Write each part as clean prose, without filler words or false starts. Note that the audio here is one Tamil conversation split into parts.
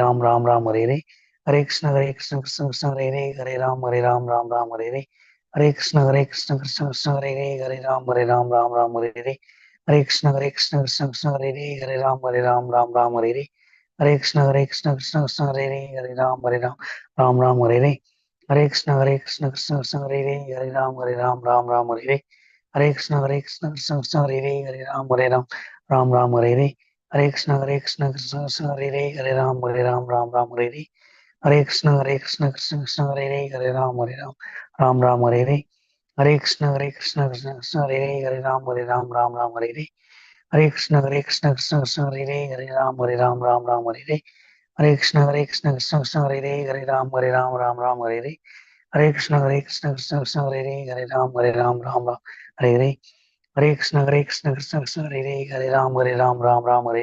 राम राम हरे हरे, हरे कृष्ण कृष्ण कृष्ण हरे हरे, हरे राम राम राम हरे हरे, हरे कृष्ण कृष्ण कृष्ण हरे हरे, हरे राम राम हरे हरे, हरे कृष्ण कृष्ण कृष्ण हरे हरे, हरे राम राम हरे हरे, हरे कृष्ण कृष्ण कृष्ण हरे हरे, हरे राम राम हरे हरे, हरे कृष्ण कृष्ण कृष्ण हरे हरे, हरे राम राम हरे हरे, हरे कृष्ण कृष्ण कृष्ण हरे हरे, हरे राम हरे हरे, हरे कृष्ण कृष्ण कृष्ण हरे हरे, हरे राम राम हरे हरे, हरे कृष्ण कृष्ण कृष्ण हरे हरे, हरे राम हरे हरे, हरे कृष्ण कृष्ण कृष्ण हरे हरे, हरे राम राम हरे हरे, हरे कृष्ण कृष्ण कृष्ण हरे हरे, हरे राम हरे हरे, हरे कृष्ण कृष्ण कृष्ण हरे हरे, हरे राम हरे हरे, हरे कृष्ण कृष्ण कृष्ण हरे हरे, हरे राम हरे हरे,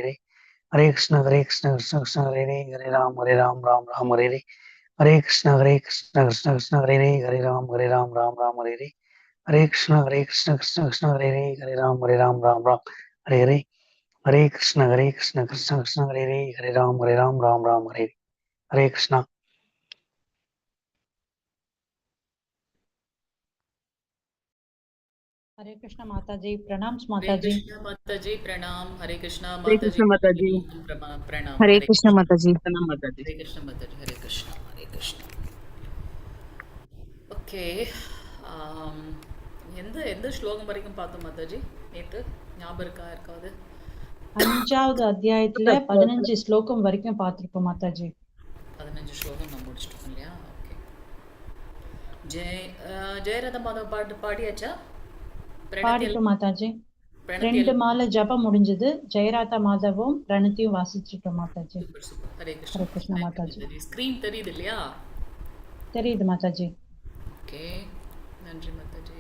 हरे कृष्ण कृष्ण कृष्ण हरे हरे, हरे राम हरे हरे, हरे कृष्ण कृष्ण कृष्ण हरे हरे, हरे राम हरे हरे, हरे कृष्ण कृष्ण कृष्ण हरे हरे, हरे राम हरे हरे, हरे कृष्ण कृष्ण कृष्ण हरे हरे, हरे राम हरे हरे, हरे कृष्ण कृष्ण कृष्ण हरे हरे, हरे राम हरे हरे, हरे कृष्णा. हरे कृष्ण माता जी, प्रणाम हरे माता जी। कृष्ण माता जी प्रणाम, हरे कृष्ण हरे माता जी कृष्ण माता जी। प्रणाम, हरे हरे कृष्ण कृष्ण, माता जी। प्रणाम माता जी। हरे कृष्ण माता जी, हरे कृष्ण, हरे कृष्ण. ஓகே, எந்த எந்த ஸ்லோகம் வரைக்கும் பார்த்தோம் மாதாஜி நேற்று? ஞாபகம் இருக்கா இருக்காது? 5வது அத்தியாயத்துல 15 ஸ்லோகம் வரைக்கும் பார்த்திருப்போம் மாதாஜி. 15 ஸ்லோகம் நம்ம முடிச்சிட்டோம் இல்லையா? ஓகே. ஜெயரத மாதவ் பாட்டு பாடியாச்சா? பிரணத்தியல் பாடிட்டோம் மாதாஜி. 2 பிரணத்தியல் மாலை ஜபம் முடிஞ்சது. ஜெயராதா மாதவும் பிரணத்தியும் வாசிச்சிட்டோம் Mataji. Super super. Hare Hare Krishna. Krishna thank you Mataji. Mataji. Screen தெரியுது இல்லையா? தெரியுது மாதாஜி. ஓகே, நன்றி மாதாஜி.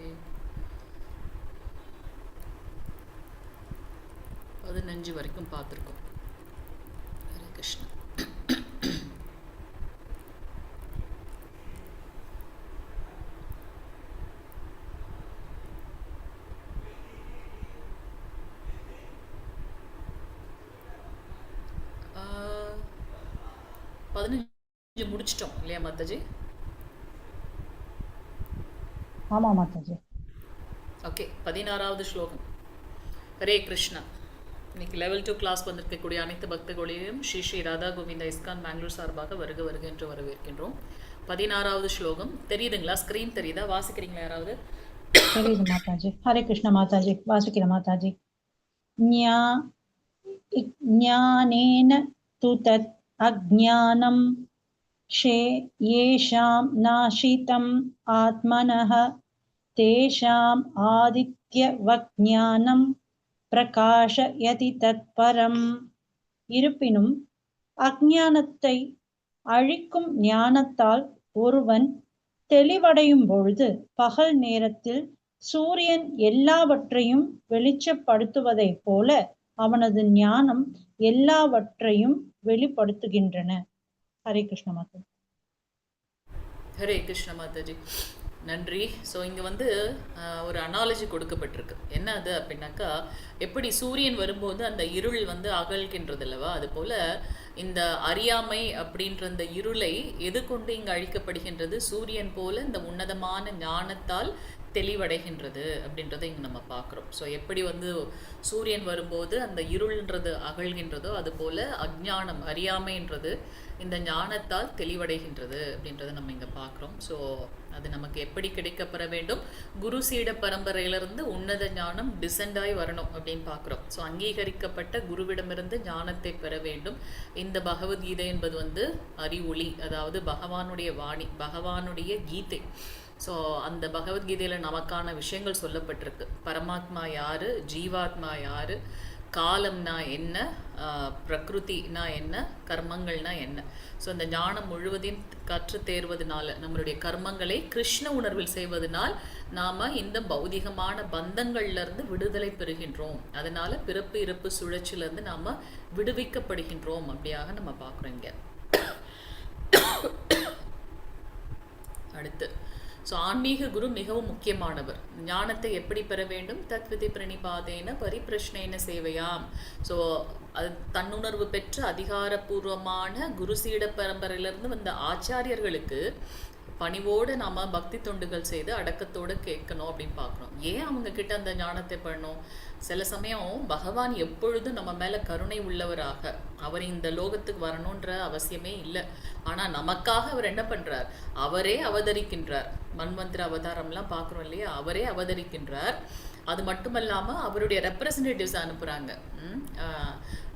15 வரைக்கும் பார்த்துருக்கோம். ஹரே கிருஷ்ணா. ஆஹ், 15 முடிச்சிட்டோம் இல்லையா மாதாஜி? ஆமா மாதாஜி. ஓகே, 16வது ஸ்லோகம். ஹரே கிருஷ்ணா. இன்னைக்கு லெவல் 2 கிளாஸ் வந்திருக்கக்கூடிய அனைத்து பக்தர்களையும் ஸ்ரீ ஸ்ரீ ராதா கோவிந்தா இஸ்கான் பெங்களூர் சார்பாக வருக வருக என்று வரவேற்கின்றோம். 16வது ஸ்லோகம் தெரியுதுங்களா? ஸ்க்ரீன் தெரியுதா? வாசிக்கிறீங்களா யாராவது? தெரியுது மாதாஜி. ஹரே கிருஷ்ண மாதாஜி. வாசிக்கிற மாதாஜி. ஞா ஞானேன து தத் அஜ்ஞானம் येषां नाशितम् आत्मनः तेषाम् आदित्यवज्ञानं பிரகாஷயதி தத்பரம். இருப்பினும் அஞ்ஞானத்தை அழிக்கும் ஞானத்தால் ஒருவன் தெளிவடையும் பொழுது பகல் நேரத்தில் சூரியன் எல்லாவற்றையும் வெளிச்சப்படுத்துவதைப் போல அவனது ஞானம் எல்லாவற்றையும் வெளிப்படுத்துகின்றன. ஹரே கிருஷ்ண மாதா. ஹரே கிருஷ்ண மாதாஜி, நன்றி. ஸோ இங்கே வந்து ஒரு அனாலஜி கொடுக்கப்பட்டிருக்கு. என்ன அது அப்படின்னாக்கா, எப்படி சூரியன் வரும்போது அந்த இருள் வந்து அகழ்கின்றது அல்லவா, அதுபோல் இந்த அறியாமை அப்படின்ற இந்த இருளை எது கொண்டு இங்கே அழிக்கப்படுகின்றது? சூரியன் போல இந்த உன்னதமான ஞானத்தால் தெளிவடைகின்றது அப்படின்றத இங்கே நம்ம பார்க்குறோம். ஸோ எப்படி வந்து சூரியன் வரும்போது அந்த இருள்ன்றது அகழ்கின்றதோ அதுபோல் அஜ்ஞானம் அறியாமைன்றது இந்த ஞானத்தால் தெளிவடைகின்றது அப்படின்றத நம்ம இங்கே பார்க்குறோம். ஸோ அது நமக்கு எப்படி கிடைக்கப்பெற வேண்டும்? குரு சீட பரம்பரையிலிருந்து உன்னத ஞானம் டிசெண்டாய் வரணும் அப்படின்னு பார்க்குறோம். ஸோ அங்கீகரிக்கப்பட்ட குருவிடமிருந்து ஞானத்தை பெற வேண்டும். இந்த பகவத்கீதை என்பது வந்து அறிவொளி, அதாவது பகவானுடைய வாணி, பகவானுடைய கீதை. ஸோ அந்த பகவத்கீதையில் நமக்கான விஷயங்கள் சொல்லப்பட்டிருக்கு. பரமாத்மா யாரு, ஜீவாத்மா யாரு, காலம்னா என்ன, பிரகிருதினா என்ன, கர்மங்கள்னா என்ன. ஸோ இந்த ஞானம் முழுவதையும் கற்று தேர்வதனால நம்மளுடைய கர்மங்களை கிருஷ்ண உணர்வில் செய்வதனால் நாம் இந்த பௌதிகமான பந்தங்கள்லேருந்து விடுதலை பெறுகின்றோம். அதனால் பிறப்பு இறப்பு சுழற்சியிலேருந்து நாம் விடுவிக்கப்படுகின்றோம் அப்படியாக நம்ம பார்க்குறோம் இங்கே. அடுத்து ஸோ ஆன்மீக குரு மிகவும் முக்கியமானவர். ஞானத்தை எப்படி பெற வேண்டும்? தத்விதி பிரணிபாதேன பரிபிரஷ்னேன சேவையாம். ஸோ அது தன்னுணர்வு பெற்ற அதிகாரப்பூர்வமான குரு சீட பரம்பரையிலிருந்து வந்த ஆச்சாரியர்களுக்கு பணிவோடு நாம பக்தி தொண்டுகள் செய்து அடக்கத்தோடு கேட்கணும் அப்படின்னு பார்க்கணும். ஏன் அவங்க கிட்ட அந்த ஞானத்தை பண்ணணும்? சில சமயம் பகவான் எப்பொழுதும் நம்ம மேல கருணை உள்ளவராக, அவர் இந்த லோகத்துக்கு வரணுன்ற அவசியமே இல்லை. ஆனா நமக்காக அவர் என்ன பண்றார்? அவரே அவதரிக்கின்றார். மன்வந்திர அவதாரம்லாம் பார்க்குறோம் இல்லையா? அவரே அவதரிக்கின்றார். அது மட்டுமல்லாம அவருடைய ரெப்ரசன்டேட்டிவ்ஸ் அனுப்புறாங்க.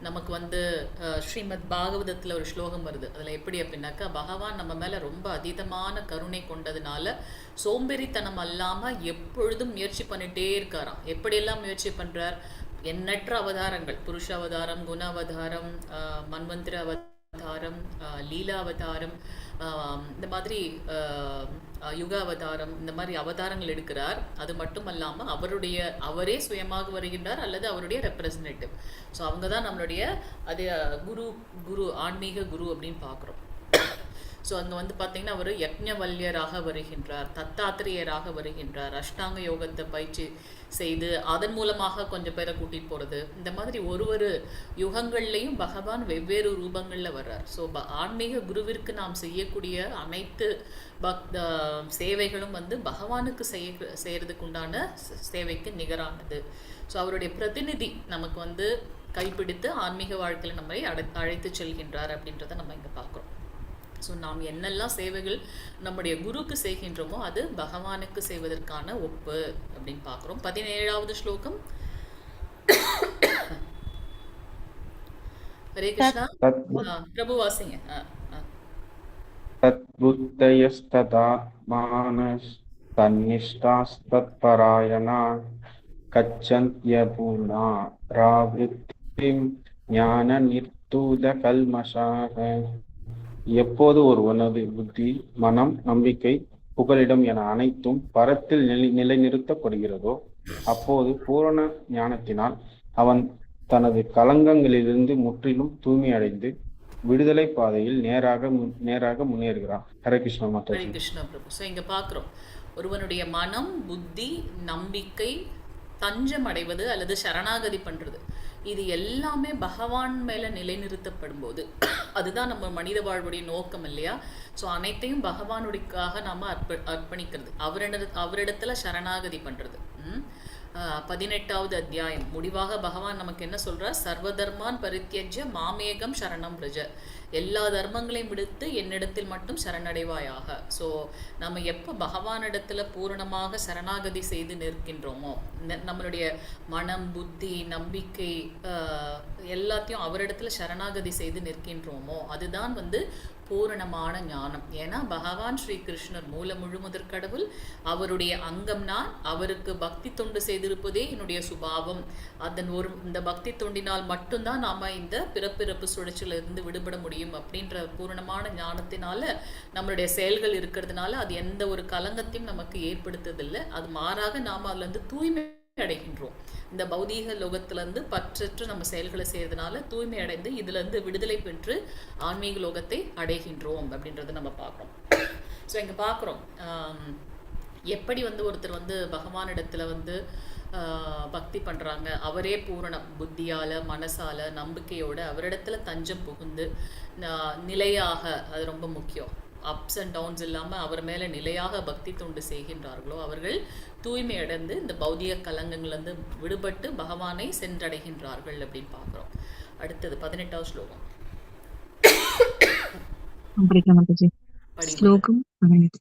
நமக்கு வந்து ஸ்ரீமத் பாகவதத்துல ஒரு ஸ்லோகம் வருது. அதுல எப்படி அப்படின்னாக்கா, பகவான் நம்ம மேல ரொம்ப அதீதமான கருணை கொண்டதுனால சோம்பேறித்தனம் அல்லாம எப்பொழுதும் முயற்சி பண்ணிட்டே இருக்காராம். எப்படியெல்லாம் முயற்சி பண்றார்? எண்ணற்ற அவதாரங்கள், புருஷ அவதாரம், குண அவதாரம், மன்வந்திர அவதாரம், லீலா அவதாரம், இந்த மாதிரி யுக அவதாரம், இந்த மாதிரி அவதாரங்கள் எடுக்கிறார். அது மட்டும் அல்லாமல் அவரே சுயமாக வருகின்றார் அல்லது அவருடைய ரெப்ரசன்டேட்டிவ். ஸோ அவங்க தான் நம்மளுடைய அது குரு ஆன்மீக குரு அப்படின்னு பார்க்குறோம். ஸோ அங்கே வந்து பார்த்தீங்கன்னா அவர் யக்ஞவல்யராக வருகின்றார், தத்தாத்திரேயராக வருகின்றார், அஷ்டாங்க யோகத்தை பயிற்சி செய்து அதன் மூலமாக கொஞ்சம் பேரை கூட்டிகிட்டு போகிறது. இந்த மாதிரி ஒரு யுகங்கள்லையும் பகவான் வெவ்வேறு ரூபங்களில் வர்றார். ஸோ ஆன்மீக குருவிற்கு நாம் செய்யக்கூடிய அனைத்து சேவைகளும் வந்து பகவானுக்கு செய்யறதுக்கு உண்டான சேவைக்கு நிகரானது. ஸோ அவருடைய பிரதிநிதி நமக்கு வந்து கைப்பிடித்து ஆன்மீக வாழ்க்கையில் நம்மை அழைத்து செல்கின்றார் அப்படின்றத நம்ம இங்கே பார்க்குறோம். ஸோ நாம் என்னெல்லாம் சேவைகள் நம்முடைய குருக்கு செய்கின்றோமோ அது பகவானுக்கு செய்வதற்கான ஒப்பு அப்படின்னு பார்க்குறோம். 17வது ஸ்லோகம். ஹரே கிருஷ்ணா. பிரபு வாசிங்க. தத்புத்தயஸ்ததாத்மானஸ் தன்னிஷ்டாஸ்தத்பராயணா கச்சந்த்ய பூர்ணா ராவ்ருத்திம் ஞான நிர்தூத கல்மஷாக. எப்போது ஒருவனது புத்தி, மனம், நம்பிக்கை, புகலிடம் என அனைத்தும் பரத்தில் நிலைநிறுத்தப்படுகிறதோ அப்போது பூரண ஞானத்தினால் அவன் தனது கலங்கங்களிலிருந்து முற்றிலும் தூய்மை அடைந்து விடுதலை பாதையில் நேராக முன்னேறுகிறான். ஹரே கிருஷ்ணா மாதா. ஹரே கிருஷ்ணா பிரபு. ஸோ இங்க பார்க்குறோம், ஒருவனுடைய மனம், புத்தி, நம்பிக்கை தஞ்சம் அடைவது அல்லது சரணாகதி பண்றது, இது எல்லாமே பகவான் மேல நிலைநிறுத்தப்படும் போது அதுதான் நம்ம மனித வாழ்வுடைய நோக்கம் இல்லையா? ஸோ அனைத்தையும் பகவானுடையக்காக நாம அர்ப்பணிக்கிறது, அவரிடத்துல சரணாகதி பண்றது. 18வது அத்தியாயம் முடிவாக பகவான் நமக்கு என்ன சொல்றார்? சர்வதர்மான் பரித்யஜ்ய மாமேகம் சரணம் பிரஜ. எல்லா தர்மங்களையும் விடுத்து என்னிடத்தில் மட்டும் சரணடைவாயாக. ஸோ நம்ம எப்போ பகவானிடத்துல பூரணமாக சரணாகதி செய்து நிற்கின்றோமோ, நம்மளுடைய மனம், புத்தி, நம்பிக்கை எல்லாத்தையும் அவரிடத்துல சரணாகதி செய்து நிற்கின்றோமோ அதுதான் வந்து பூரணமான ஞானம். ஏன்னா பகவான் ஸ்ரீ கிருஷ்ணர் முழுமுதற் கடவுள், அவருடைய அங்கம் நான், அவருக்கு பக்தி தொண்டு செய்திருப்பதே என்னுடைய சுபாவம். இந்த பக்தி தொண்டினால் மட்டும்தான் நாம இந்த பிறப்பிறப்பு சுழற்சியிலிருந்து விடுபட முடியும் அப்படின்ற பூரணமான ஞானத்தினால நம்மளுடைய செயல்கள் இருக்கிறதுனால அது எந்த ஒரு கலங்கத்தையும் நமக்கு ஏற்படுத்துவதில்லை. அது மாறாக நாம அதுல இருந்து தூய்மை அடைகின்றோம். இந்த பௌதீக லோகத்திலிருந்து பற்றற்று நம்ம செயல்களை செய்யறதுனால தூய்மை அடைந்து இதுல இருந்து விடுதலை பெற்று ஆன்மீக லோகத்தை அடைகின்றோம் அப்படின்றத நம்ம பார்க்கிறோம். ஸோ இங்க பார்க்குறோம் எப்படி வந்து ஒருத்தர் வந்து பகவானிடத்துல வந்து பக்தி பண்றாங்க. அவரே பூரண புத்தியால, மனசால, நம்பிக்கையோட அவரிடத்துல தஞ்சம் புகுந்து நிலையாக, அது ரொம்ப முக்கியம், அப்ஸ் அண்ட் டவுன்ஸ் இல்லாமல் அவர் மேலே நிலையாக பக்தி தொண்டு செய்கின்றார்களோ அவர்கள் தூய்மை அடைந்து இந்த பௌதிக கலங்கங்கள்லேருந்து விடுபட்டு பகவானை சென்றடைகின்றார்கள் அப்படின்னு பார்க்குறோம். அடுத்தது 18வது ஸ்லோகம். ஸ்லோகம் 18.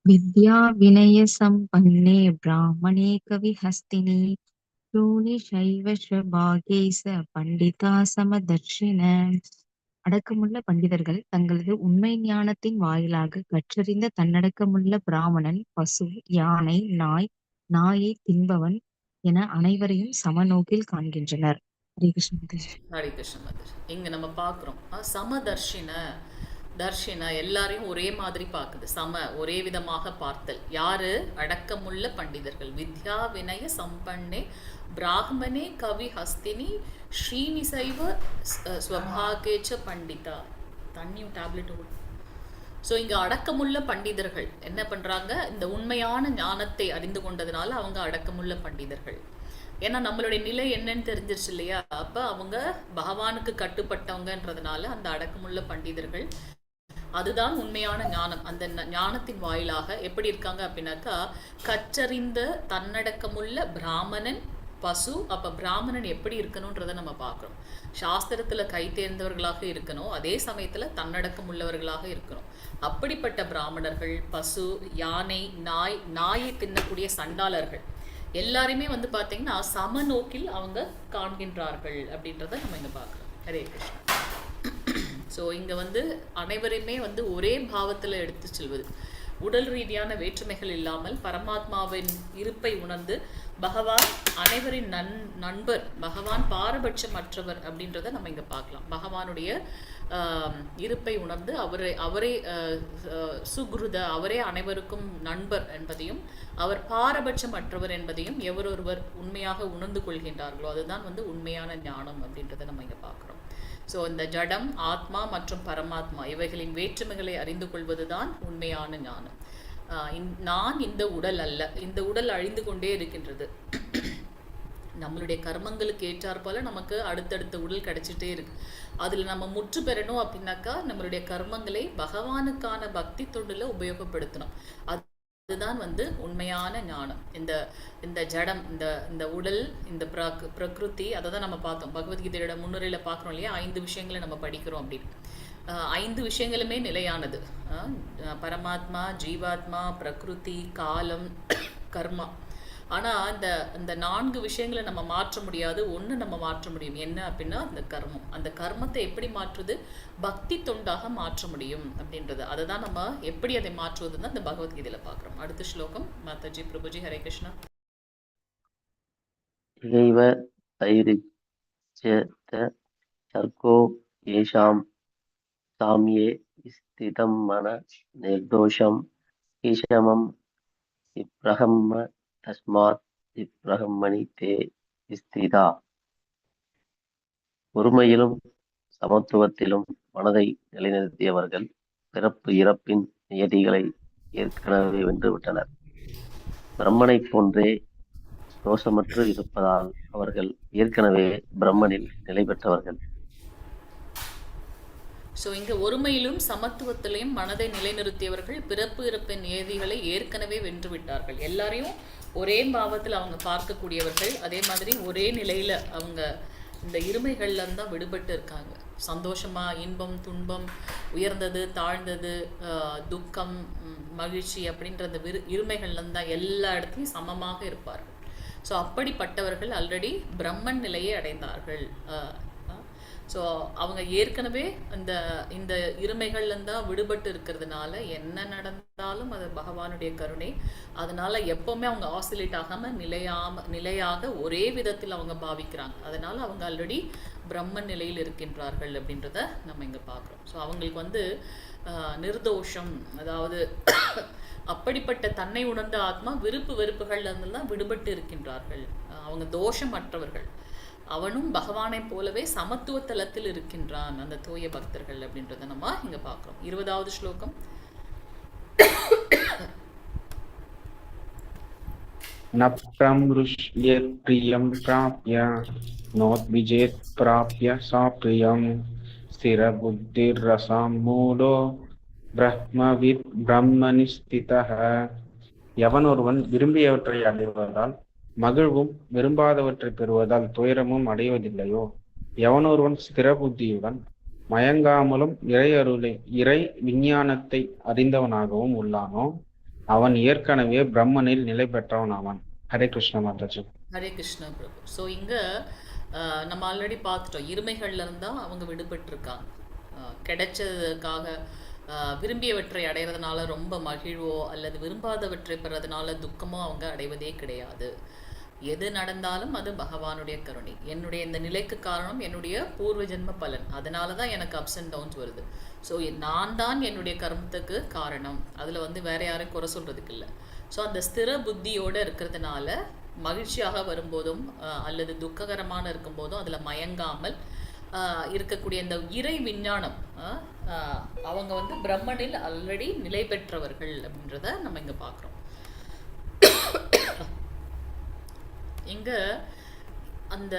வித்யா வினய சம்பன்னே பிராமணே கவி ஹஸ்தினி யோனி சைவ பாகேச பண்டிதா சமதர்ஷின. அடக்கமுள்ள பண்டிதர்கள் தங்களது உண்மை ஞானத்தின் வாயிலாக கற்றறிந்த தன்னடக்கமுள்ள பிராமணன், பசு, யானை, நாயை தின்பவன் என அனைவரையும் சமநோக்கில் காண்கின்றனர். ஹரே கிருஷ்ண. இங்க நம்ம பார்க்கிறோம் தர்ஷின எல்லாரையும் ஒரே மாதிரி பார்க்குது, ஒரே விதமாக பார்த்தல். யாரு? அடக்கமுள்ள பண்டிதர்கள். வித்யா வினய சம்பன்னே பிராஹ்மணே கவி ஹஸ்தினி ஸ்ரீனிசைவ ஸ்வபாகேச்ச பண்டிதா. தண்ணியும் டேப்லெட் ஸோ இங்கே அடக்கமுள்ள பண்டிதர்கள் என்ன பண்ணுறாங்க, இந்த உண்மையான ஞானத்தை அறிந்து கொண்டதுனால அவங்க அடக்கமுள்ள பண்டிதர்கள். ஏன்னா நம்மளுடைய நிலை என்னன்னு தெரிஞ்சிருச்சு இல்லையா, அப்போ அவங்க பகவானுக்கு கட்டுப்பட்டவங்கன்றதுனால அந்த அடக்கமுள்ள பண்டிதர்கள் அதுதான் உண்மையான ஞானம். அந்த ஞானத்தின் வாயிலாக எப்படி இருக்காங்க அப்படின்னாக்கா, கற்றறிந்த தன்னடக்கமுள்ள பிராமணன் பசு. அப்போ பிராமணன் எப்படி இருக்கணுன்றதை நம்ம பார்க்குறோம். சாஸ்திரத்தில் கை தேர்ந்தவர்களாக இருக்கணும், அதே சமயத்தில் தன்னடக்கம் உள்ளவர்களாக இருக்கணும். அப்படிப்பட்ட பிராமணர்கள், பசு, யானை, நாயை தின்னக்கூடிய சண்டாளர்கள் எல்லாருமே வந்து பார்த்தீங்கன்னா சமநோக்கில் அவங்க காண்கின்றார்கள் அப்படின்றத நம்ம இங்கே பார்க்குறோம். ஹரே கிருஷ்ணா. ஸோ இங்கே வந்து அனைவரையுமே வந்து ஒரே பாவத்தில் எடுத்து செல்வது, உடல் ரீதியான வேற்றுமைகள் இல்லாமல் பரமாத்மாவின் இருப்பை உணர்ந்து பகவான் அனைவரின் நண்பர், பகவான் பாரபட்சமற்றவர் அப்படின்றத நம்ம இங்கே பார்க்கலாம். பகவானுடைய இருப்பை உணர்ந்து அவரே சுக்ருத, அவரே அனைவருக்கும் நண்பர் என்பதையும் அவர் பாரபட்சமற்றவர் என்பதையும் எவரொருவர் உண்மையாக உணர்ந்து கொள்கின்றார்களோ அதுதான் வந்து உண்மையான ஞானம் அப்படின்றத நம்ம இங்கே பார்க்குறோம். ஸோ இந்த ஜடம், ஆத்மா மற்றும் பரமாத்மா இவைகளின் வேற்றுமைகளை அறிந்து கொள்வதுதான் உண்மையான ஞானம். நான் இந்த உடல் அல்ல, இந்த உடல் அழிந்து கொண்டே இருக்கின்றது. நம்மளுடைய கர்மங்களுக்கு ஏற்றாற் போல நமக்கு அடுத்தடுத்த உடல் கிடைச்சிட்டே இருக்கு. அதில் நம்ம முற்று பெறணும் அப்படின்னாக்கா நம்மளுடைய கர்மங்களை பகவானுக்கான பக்தி தொண்டுல உபயோகப்படுத்தணும். அதுதான் வந்து உண்மையான ஞானம். இந்த ஜடம், இந்த உடல், இந்த பிரகிருதி, அதை தான் நம்ம பார்த்தோம் பகவத்கீதையோட முன்னுரையில பார்க்குறோம் இல்லையா, 5 விஷயங்களை நம்ம படிக்கிறோம் அப்படின்னு. 5 விஷயங்களுமே நிலையானது. பரமாத்மா, ஜீவாத்மா, பிரகிருதி, காலம், கர்மா. ஆனால் இந்த 4 விஷயங்களை நம்ம மாற்ற முடியாது. ஒன்று நம்ம மாற்ற முடியும், என்ன அப்படின்னா அந்த கர்மம். அந்த கர்மத்தை எப்படி மாற்றுது, பக்தி தொண்டாக மாற்ற முடியும் அப்படின்றது. அதை தான் நம்ம எப்படி அதை மாற்றுவதுன்னு தான் இந்த பகவத்கீதையில் பார்க்குறோம். அடுத்த ஸ்லோகம் மாதாஜி பிரபுஜி. ஹரே கிருஷ்ணா. ஏவ தைரிச்யத சர்க்கோ ஏஷாம் சாம்யே ஸ்திதம் மன நிர்தோஷம் ஈஷமம் இப்ரஹம்ம தஸ்மாத் இப்ரஹம்மணி தே ஸ்திதா. ஒருமையிலும் சமத்துவத்திலும் மனதை நிலைநிறுத்தியவர்கள் பிறப்பு இறப்பின் நியதிகளை ஏற்கனவே வென்றுவிட்டனர். பிரம்மனைப் போன்றே தோஷமற்று இருப்பதால் அவர்கள் ஏற்கனவே பிரம்மனில் நிலை பெற்றவர்கள். ஸோ இங்கே ஒருமையிலும் சமத்துவத்திலையும் மனதை நிலைநிறுத்தியவர்கள் பிறப்பு இறப்பின் நியதிகளை ஏற்கனவே வென்று விட்டார்கள். எல்லாரையும் ஒரே பாவத்தில் அவங்க பார்க்கக்கூடியவர்கள், அதே மாதிரி ஒரே நிலையில் அவங்க இந்த இருமைகள்ல தான் விடுபட்டு இருக்காங்க. சந்தோஷமா, இன்பம், துன்பம், உயர்ந்தது, தாழ்ந்தது, துக்கம், மகிழ்ச்சி அப்படின்ற அந்த இருமைகள்ல தான் எல்லா இடத்துலையும் சமமாக இருப்பார்கள். ஸோ அப்படிப்பட்டவர்கள் ஆல்ரெடி பிரம்மன் நிலையை அடைந்தார்கள். ஸோ அவங்க ஏற்கனவே இந்த இருமைகள்லேருந்து தான் விடுபட்டு இருக்கிறதுனால என்ன நடந்தாலும் அது பகவானுடைய கருணை. அதனால எப்போவுமே அவங்க ஆசிலேட் ஆகாமல் நிலையாக ஒரே விதத்தில் அவங்க பாவிக்கிறாங்க. அதனால அவங்க ஆல்ரெடி பிரம்மன் நிலையில் இருக்கின்றார்கள் அப்படின்றத நம்ம இங்கே பார்க்குறோம். ஸோ அவங்களுக்கு வந்து நிர்தோஷம், அதாவது அப்படிப்பட்ட தன்னை உணர்ந்த ஆத்மா விருப்பு வெறுப்புகள்லாம் விடுபட்டு இருக்கின்றார்கள். அவங்க தோஷமற்றவர்கள். அவனும் பகவானை போலவே சமத்துவ தலத்தில் இருக்கின்றான் அந்த தூய பக்தர்கள் அப்படின்றத நம்ம இங்க பார்க்கிறோம். 20வது ஸ்லோகம். நப்ரம்ருஷ்யேத் ப்ரியம் ப்ராப்ய நோத்விஜேத் ப்ராப்ய சாப்ரியம் ஸ்திர புத்திர் ரசாம் மூடோ பிரம்மவித் பிரம்மனி ஸ்திதஹ. எவன் ஒருவன் விரும்பியவற்றை அடைவதால் மகிழ்வும் விரும்பாதவற்றை பெறுவதால் துயரமும் அடைவதில்லையோ, எவனொருவன் ஸ்திர புத்தியுடன் மயங்காமலும் இறை விஞ்ஞானத்தை அறிந்தவனாகவும் உள்ளானோ அவன் ஏற்கனவே பிரம்மனில் நிலை பெற்றவன் ஆவான். ஹரே கிருஷ்ண மாதாஜி. ஹரே கிருஷ்ண பிரபு. ஸோ இங்க நம்ம ஆல்ரெடி பார்த்துட்டோம், இருமைகள்ல இருந்தா அவங்க விடுபட்டு இருக்காங்க. கிடைச்சதுக்காக விரும்பியவற்றை அடைகிறதுனால ரொம்ப மகிழ்வோ அல்லது விரும்பாதவற்றை பெறதுனால துக்கமோ அவங்க அடைவதே கிடையாது. எது நடந்தாலும் அது பகவானுடைய கருணை. என்னுடைய இந்த நிலைக்கு காரணம் என்னுடைய பூர்வ ஜென்ம பலன். அதனால தான் எனக்கு அப்ஸ் அண்ட் டவுன்ஸ் வருது. ஸோ நான் தான் என்னுடைய கர்மத்துக்கு காரணம். அதில் வந்து வேற யாரும் குறை சொல்றதுக்கு இல்லை. ஸோ அந்த ஸ்திர புத்தியோடு இருக்கிறதுனால மகிழ்ச்சியாக வரும்போதும் அல்லது துக்ககரமான இருக்கும்போதும் அதில் மயங்காமல் இருக்கக்கூடிய இந்த இறை விஞ்ஞானம் அவங்க வந்து பிரம்மனில் ஆல்ரெடி நிலை பெற்றவர்கள் அப்படின்றத நம்ம இங்க பார்க்குறோம். இங்க அந்த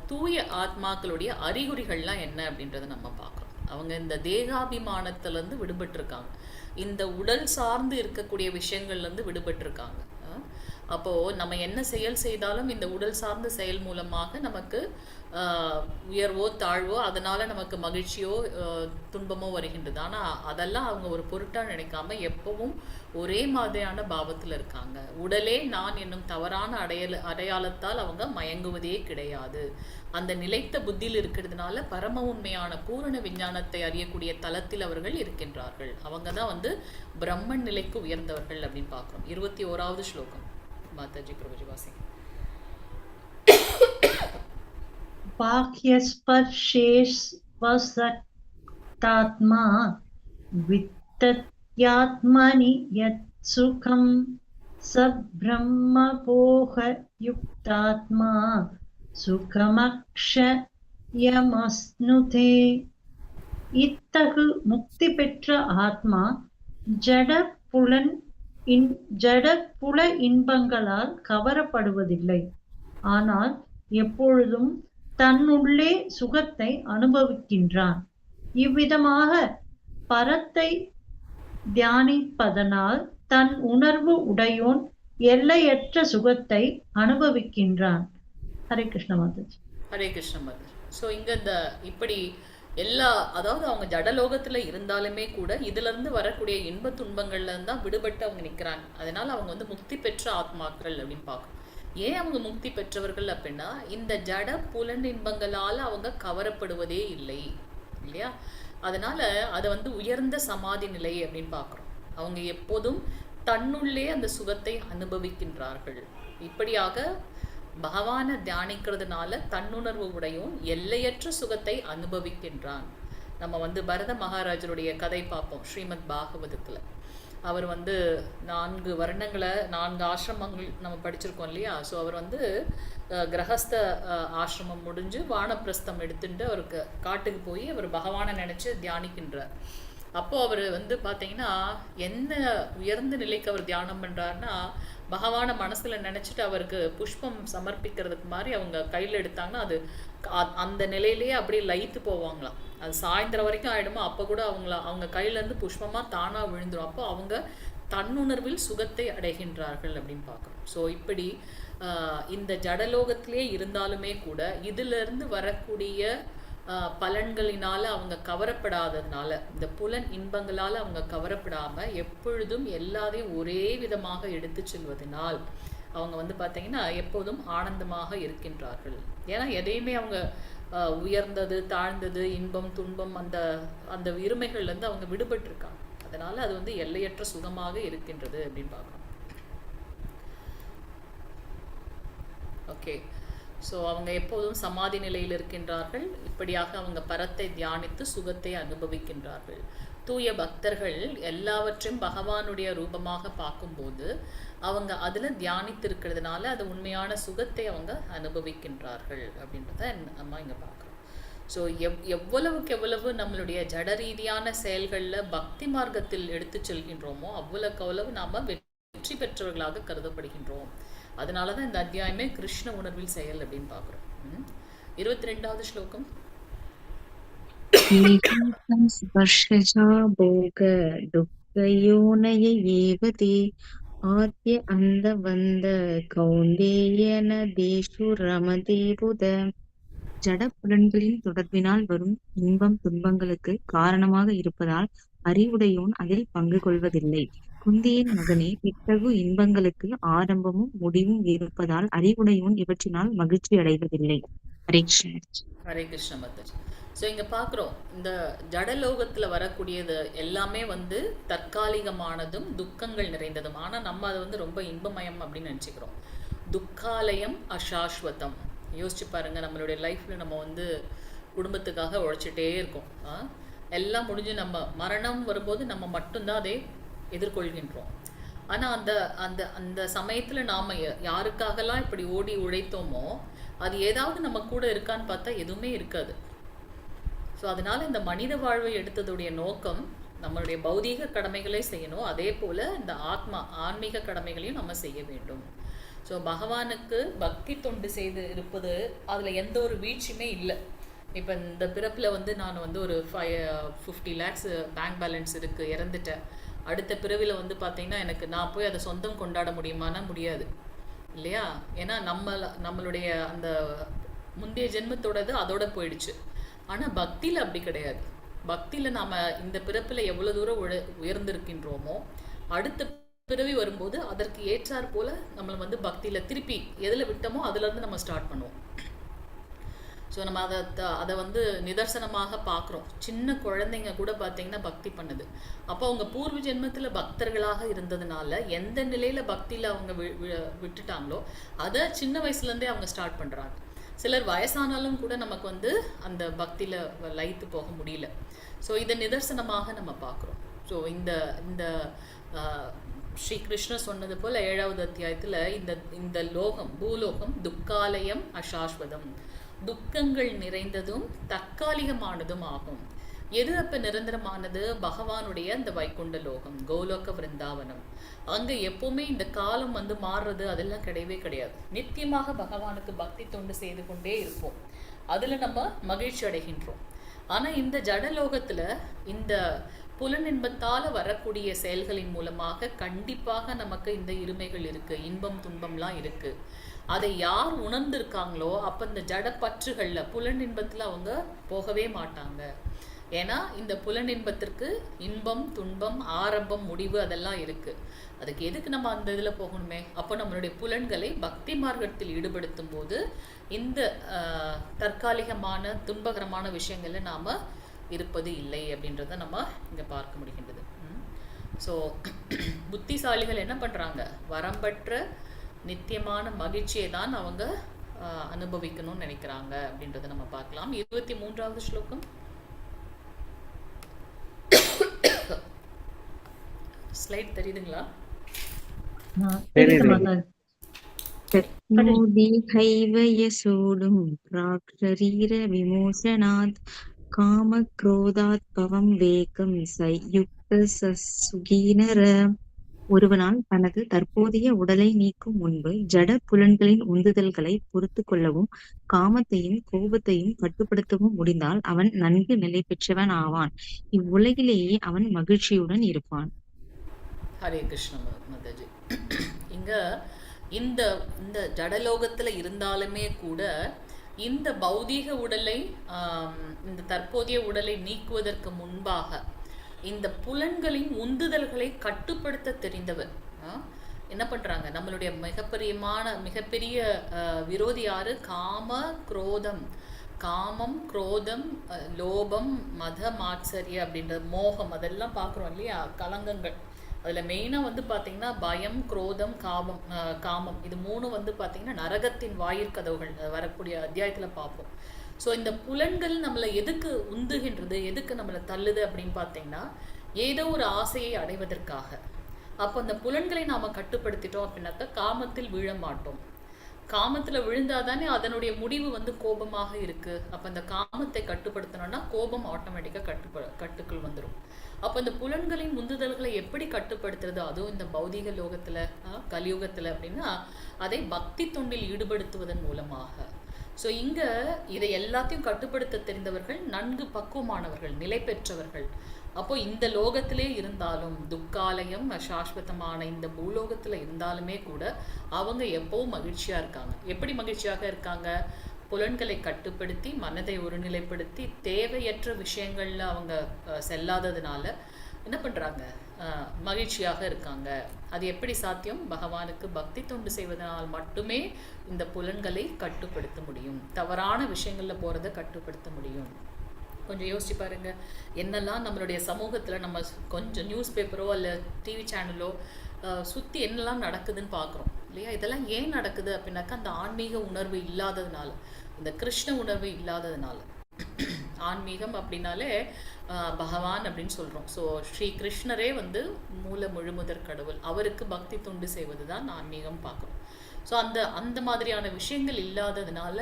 தூய ஆத்மாக்களுடைய அறிகுறிகள்லாம் என்ன அப்படின்றத நம்ம பார்க்குறோம். அவங்க இந்த தேகாபிமானத்திலேருந்து விடுபட்டிருக்காங்க, இந்த உடல் சார்ந்து இருக்கக்கூடிய விஷயங்கள்லேருந்து விடுபட்டிருக்காங்க. அப்போது நம்ம என்ன செயல் செய்தாலும் இந்த உடல் சார்ந்த செயல் மூலமாக நமக்கு உயர்வோ தாழ்வோ அதனால் நமக்கு மகிழ்ச்சியோ துன்பமோ வருகின்றது. ஆனால் அதெல்லாம் அவங்க ஒரு பொருட்டாக நினைக்காம எப்பவும் ஒரே மாதிரியான பாவத்தில் இருக்காங்க. உடலே நான் என்னும் தவறான அடையாளத்தால் அவங்க மயங்குவதே கிடையாது. அந்த நிலைத்த புத்தியில் இருக்கிறதுனால பரம உண்மையான பூரண விஞ்ஞானத்தை அறியக்கூடிய தலத்தில் அவர்கள் இருக்கின்றார்கள். அவங்க தான் வந்து பிரம்மன் நிலைக்கு உயர்ந்தவர்கள் அப்படின்னு பார்க்குறோம். 21வது ஸ்லோகம் மாதாஜி பிரபுஜி வாசிங்க. பாஹ்யஸ்பர்ஷேஸ்வசக்தாத்மா வித்தத்யாத்மனி யத் சுகம் சப்ரம்மபோகயுக்தாத்மா சுகமக்ஷயமஸ்னுதே. இத்தகு முக்தி பெற்ற ஆத்மா ஜடப்புல இன்பங்களால் கவரப்படுவதில்லை. ஆனால் எப்பொழுதும் தன்னுள்ளே சுகத்தை அனுபவிக்கின்றான். இவ்விதமாக பரத்தை தியானிப்பதனால் தன் உணர்வு உடையோன் எல்லையற்ற சுகத்தை அனுபவிக்கின்றான். ஹரே கிருஷ்ண மாதாஜி. ஹரே கிருஷ்ண மாதாஜி. ஸோ இங்க இந்த இப்படி எல்லா, அதாவது அவங்க ஜடலோகத்துல இருந்தாலுமே கூட இதுல இருந்து வரக்கூடிய இன்ப துன்பங்கள்ல இருந்தா விடுபட்டு அவங்க நிக்கிறாங்க. அதனால அவங்க வந்து முக்தி பெற்ற ஆத்மாக்கள் அப்படின்னு பார்க்கணும். ஏன் அவங்க முக்தி பெற்றவர்கள் அப்படின்னா இந்த ஜட புலன் இன்பங்களால அவங்க கவரப்படுவதே இல்லை இல்லையா. அதனால அதை வந்து உயர்ந்த சமாதி நிலை அப்படின்னு பார்க்குறோம். அவங்க எப்போதும் தன்னுள்ளே அந்த சுகத்தை அனுபவிக்கின்றார்கள். இப்படியாக பகவானை தியானிக்கிறதுனால தன்னுணர்வு உடையும் எல்லையற்ற சுகத்தை அனுபவிக்கின்றான். நம்ம வந்து பரத மகாராஜருடைய கதை பார்ப்போம் ஸ்ரீமத் பாகவதத்துல. அவர் வந்து 4 வருணங்களை 4 ஆசிரமங்கள் நம்ம படிச்சிருக்கோம் இல்லையா. ஸோ அவர் வந்து கிரகஸ்த ஆசிரமம் முடிஞ்சு வானப்பிரஸ்தம் எடுத்துட்டு அவருக்கு காட்டுக்கு போய் அவர் பகவானை நினைச்சு தியானிக்கின்றார். அப்போ அவர் வந்து பார்த்தீங்கன்னா என்ன உயர்ந்த நிலைக்கு அவர் தியானம் பண்றாருன்னா, பகவான மனசுல நினைச்சிட்டு அவருக்கு புஷ்பம் சமர்ப்பிக்கிறதுக்கு மாதிரி அவங்க கையில் எடுத்தாங்கன்னா அது அந்த நிலையிலேயே அப்படியே லயித்து போவாங்களாம். அது சாயந்தரம் வரைக்கும் ஆயிடுமா, அப்போ கூட அவங்க கையிலேருந்து புஷ்பமா தானா விழுந்துடும். அப்போ அவங்க தன்னுணர்வில் சுகத்தை அடைகின்றார்கள் அப்படின்னு பார்க்குறோம். ஸோ இப்படி இந்த ஜடலோகத்திலே இருந்தாலுமே கூட இதிலிருந்து வரக்கூடிய பலன்களினால அவங்க கவரப்படாததுனால, இந்த புலன் இன்பங்களால் அவங்க கவரப்படாம எப்பொழுதும் எல்லாத்தையும் ஒரே விதமாக எடுத்து செல்வதனால் அவங்க வந்து பார்த்தீங்கன்னா எப்போதும் ஆனந்தமாக இருக்கின்றார்கள். ஏன்னா எதையுமே அவங்க உயர்ந்தது தாழ்ந்தது இன்பம் துன்பம் அந்த அந்த இருமைகள்லேருந்து அவங்க விடுபட்டிருக்காங்க. அதனால அது வந்து எல்லையற்ற சுகமாக இருக்கின்றது அப்படின்னு பார்க்கணும். ஓகே. ஸோ அவங்க எப்போதும் சமாதி நிலையில் இருக்கின்றார்கள். இப்படியாக அவங்க பரத்தை தியானித்து சுகத்தை அனுபவிக்கின்றார்கள். தூய பக்தர்கள் எல்லாவற்றையும் பகவானுடைய ரூபமாக பார்க்கும்போது அவங்க அதில் தியானித்திருக்கிறதுனால அது உண்மையான சுகத்தை அவங்க அனுபவிக்கின்றார்கள் அப்படின்றத நம்ம இங்கே பார்க்குறோம். ஸோ எவ்வளவுக்கு எவ்வளவு நம்மளுடைய ஜட ரீதியான செயல்களில் பக்தி மார்க்கத்தில் எடுத்து செல்கின்றோமோ அவ்வளவுக்கு அவ்வளவு நாம் வெற்றி பெற்றவர்களாக கருதப்படுகின்றோம். அதனால தான் இந்த அத்தியாயமே கிருஷ்ண உணர்வில் செயல் அப்படின்னு பார்க்குறோம். 22வது ஸ்லோகம். ஸ்பர்ஷஜா போக துக்கயோனய ஏவதே ஆத்ய அந்த வந்த கௌந்தேயன தேஷு ரமதே புத. ஜட புலன்களின் தொடர்பினால் வரும் இன்பம் துன்பங்களுக்கு காரணமாக இருப்பதால் அறிவுடையோன் அதில் பங்கு கொள்வதில்லை. குந்தியின் மகனே, இத்தகு இன்பங்களுக்கு ஆரம்பமும் முடிவும் இருப்பதால் அறிவுடையோன் இவற்றினால் மகிழ்ச்சி அடைவதில்லை. ஹரே கிருஷ்ண. ஹரே கிருஷ்ண மாதாஜி. ஸோ இங்கே பார்க்குறோம் இந்த ஜடலோகத்தில் வரக்கூடியது எல்லாமே வந்து தற்காலிகமானதும் துக்கங்கள் நிறைந்ததும். ஆனால் நம்ம அதை வந்து ரொம்ப இன்பமயம் அப்படின்னு நினச்சிக்கிறோம். துக்காலயம் அசாஸ்வதம். யோசிச்சு பாருங்க, நம்மளுடைய லைஃப்ல நம்ம வந்து குடும்பத்துக்காக உழைச்சிட்டே இருக்கோம். எல்லாம் முடிஞ்சு நம்ம மரணம் வரும்போது நம்ம மட்டும்தான் அதை எதிர்கொள்கின்றோம். ஆனால் அந்த அந்த அந்த சமயத்தில் நாம் யாருக்காகலாம் இப்படி ஓடி உழைத்தோமோ அது ஏதாவது நம்ம கூட இருக்கான்னு பார்த்தா எதுவுமே இருக்காது. ஸோ அதனால் இந்த மனித வாழ்வை எடுத்ததுடைய நோக்கம் நம்மளுடைய பௌதீக கடமைகளை செய்யணும், அதே போல் இந்த ஆன்மீக கடமைகளையும் நம்ம செய்ய வேண்டும். ஸோ பகவானுக்கு பக்தி தொண்டு செய்து இருப்பது அதில் எந்த ஒரு வீழ்ச்சியுமே இல்லை. இப்போ இந்த பிறப்பில் வந்து நான் வந்து ஒரு 50 lakhs பேங்க் பேலன்ஸ் இருக்குது, இறந்துட்டேன். அடுத்த பிறவியில் வந்து பார்த்திங்கன்னா எனக்கு நான் போய் அதை சொந்தம் கொண்டாட முடியுமானா முடியாது இல்லையா? ஏன்னா நம்மளுடைய அந்த முந்தைய ஜென்மத்தோடது அதோட போயிடுச்சு. ஆனால் பக்தியில் அப்படி கிடையாது. பக்தியில் நாம் இந்த பிறப்பில் எவ்வளோ தூரம் உயர்ந்திருக்கின்றோமோ அடுத்த பிறவி வரும்போது அதற்கு ஏற்றாற் போல நம்மளை வந்து பக்தியில் திருப்பி எதில் விட்டோமோ அதுலேருந்து நம்ம ஸ்டார்ட் பண்ணுவோம். ஸோ நம்ம அதை வந்து நிதர்சனமாக பார்க்குறோம். சின்ன குழந்தைங்க கூட பார்த்தீங்கன்னா பக்தி பண்ணுது. அப்போ அவங்க பூர்வ ஜென்மத்தில் பக்தர்களாக இருந்ததுனால எந்த நிலையில் பக்தியில் அவங்க விட்டுட்டாங்களோ அதை சின்ன வயசுலேருந்தே அவங்க ஸ்டார்ட் பண்ணுறாங்க. சிலர் வயசானாலும் கூட நமக்கு வந்து அந்த பக்தியில் லயித்து போக முடியல. ஸோ இதை நிதர்சனமாக நம்ம பார்க்குறோம். ஸோ இந்த ஸ்ரீ கிருஷ்ணர் சொன்னது போல் 7வது அத்தியாயத்தில் இந்த லோகம் பூலோகம் துக்காலயம் அசாஸ்வதம், துக்கங்கள் நிறைந்ததும் தற்காலிகமானதும் ஆகும். எது அப்ப நிரந்தரமானது? பகவானுடைய அந்த வைகுண்ட லோகம், கோலோக விருந்தாவனம். அங்க எப்பவுமே இந்த காலம் வந்து மாறுறது அதெல்லாம் கிடையவே கிடையாது. நித்தியமாக பகவானுக்கு பக்தி தொண்டு செய்து கொண்டே இருப்போம், அதுல நம்ம மகிழ்ச்சி அடைகின்றோம். ஆனா இந்த ஜடலோகத்துல இந்த புலனின்பத்தால வரக்கூடிய செயல்களின் மூலமாக கண்டிப்பாக நமக்கு இந்த இருமைகள் இருக்கு, இன்பம் துன்பம்லாம் இருக்கு. அதை யார் உணர்ந்திருக்காங்களோ அப்ப இந்த ஜடப்பற்றுகள்ல புலனின்பத்துல அவங்க போகவே மாட்டாங்க. ஏன்னா இந்த புலனின்பத்திற்கு இன்பம் துன்பம் ஆரம்பம் முடிவு அதெல்லாம் இருக்கு. அதுக்கு எதுக்கு நம்ம அந்த இதுல போகணுமே? அப்போ நம்மளுடைய புலன்களை பக்தி மார்க்கத்தில் ஈடுபடுத்தும் போது இந்த தற்காலிகமான துன்பகரமான விஷயங்கள்ல நாம இருப்பது இல்லை அப்படின்றத நம்ம இங்க பார்க்க முடிகின்றது. ஸோ புத்திசாலிகள் என்ன பண்றாங்க? வரம்பற்ற நித்தியமான மகிழ்ச்சியை தான் அவங்க அனுபவிக்கணும்னு நினைக்கிறாங்க அப்படின்றத நம்ம பார்க்கலாம். 23வது ஸ்லோகம். ஸ்லைட் தெரியுதுங்களா? தேகைவ யசோடும் பிராக்ஷரீர விமோசனாத் காம குரோதாத் பவம் வேகம் சயுக்த சுகீனர. ஒருவனால் தனது தற்போதைய உடலை நீக்கும் முன்பு ஜட புலன்களின் உந்துதல்களை பொறுத்து கொள்ளவும் காமத்தையும் கோபத்தையும் கட்டுப்படுத்தவும் முடிந்தால் அவன் நன்கு நிலை பெற்றவன் ஆவான். இவ்வுலகிலேயே அவன் மகிழ்ச்சியுடன் இருப்பான். ஹரே கிருஷ்ண மாதாஜி. இங்க இந்த ஜடலோகத்துல இருந்தாலுமே கூட இந்த பௌதீக உடலை இந்த தற்போதைய உடலை நீக்குவதற்கு முன்பாக இந்த புலன்களின் உந்துதல்களை கட்டுப்படுத்த தெரிந்தவர் என்ன பண்றாங்க? நம்மளுடைய மிகப்பெரிய விரோதி யாரு? காமம் குரோதம் லோபம் மத மாத்சரிய அப்படின்ற மோகம் அதெல்லாம் பார்க்குறோம் இல்லையா? கலங்கங்கள். அதில் மெயினாக வந்து பார்த்தீங்கன்னா பயம் குரோதம் காமம் இது 3 வந்து பார்த்தீங்கன்னா நரகத்தின் வாயிற்கதவுகள் வரக்கூடிய அத்தியாயத்தில் பார்ப்போம். ஸோ இந்த புலன்கள் நம்மளை எதுக்கு உந்துகின்றது, எதுக்கு நம்மளை தள்ளுது அப்படின்னு பார்த்தீங்கன்னா ஏதோ ஒரு ஆசையை அடைவதற்காக. அப்போ அந்த புலன்களை நாம் கட்டுப்படுத்திட்டோம் அப்படின்னாக்கா காமத்தில் விழ மாட்டோம். காமத்தில் விழுந்தாதானே அதனுடைய முடிவு வந்து கோபமாக இருக்கு. அப்போ அந்த காமத்தை கட்டுப்படுத்தணும்னா கோபம் ஆட்டோமேட்டிக்காக கட்டுக்குள் வந்துடும். அப்போ இந்த புலன்களின் உந்துதல்களை எப்படி கட்டுப்படுத்துறது? அதுவும் இந்த பௌதீக லோகத்தில் கலியுகத்தில் அப்படின்னா அதை பக்தி தொண்டில் ஈடுபடுத்துவதன் மூலமாக. ஸோ இங்கே இதை எல்லாத்தையும் கட்டுப்படுத்த தெரிந்தவர்கள் நன்கு பக்குவமானவர்கள், நிலை பெற்றவர்கள். அப்போ இந்த லோகத்திலே இருந்தாலும் துக்காலயம் சாஸ்வதமான இந்த பூலோகத்தில் இருந்தாலுமே கூட அவங்க எப்பவும் மகிழ்ச்சியாக இருக்காங்க. எப்படி மகிழ்ச்சியாக இருக்காங்க? புலன்களை கட்டுப்படுத்தி மனதை ஒருநிலைப்படுத்தி தேவையற்ற விஷயங்கள்ல அவங்க செல்லாததுனால என்ன பண்றாங்க? மகிழ்ச்சியாக இருக்காங்க. அது எப்படி சாத்தியம்? பகவானுக்கு பக்தி தொண்டு செய்வதனால் மட்டுமே இந்த புலன்களை கட்டுப்படுத்த முடியும், தவறான விஷயங்கள்ல போறதை கட்டுப்படுத்த முடியும். கொஞ்சம் யோசிச்சு பாருங்க, என்னெல்லாம் நம்மளுடைய சமூகத்துல நம்ம கொஞ்சம் நியூஸ் பேப்பரோ அல்ல டிவி சேனலோ சுற்றி என்னெல்லாம் நடக்குதுன்னு பார்க்குறோம் இல்லையா? இதெல்லாம் ஏன் நடக்குது அப்படின்னாக்கா அந்த ஆன்மீக உணர்வு இல்லாததுனால, இந்த கிருஷ்ண உணர்வு இல்லாததுனால. ஆன்மீகம் அப்படின்னாலே பகவான் அப்படின்னு சொல்கிறோம். ஸோ ஸ்ரீ கிருஷ்ணரே வந்து மூல முழுமுதற் கடவுள், அவருக்கு பக்தி தொண்டு செய்வது தான் ஆன்மீகம் பார்க்குறோம். ஸோ அந்த மாதிரியான விஷயங்கள் இல்லாததுனால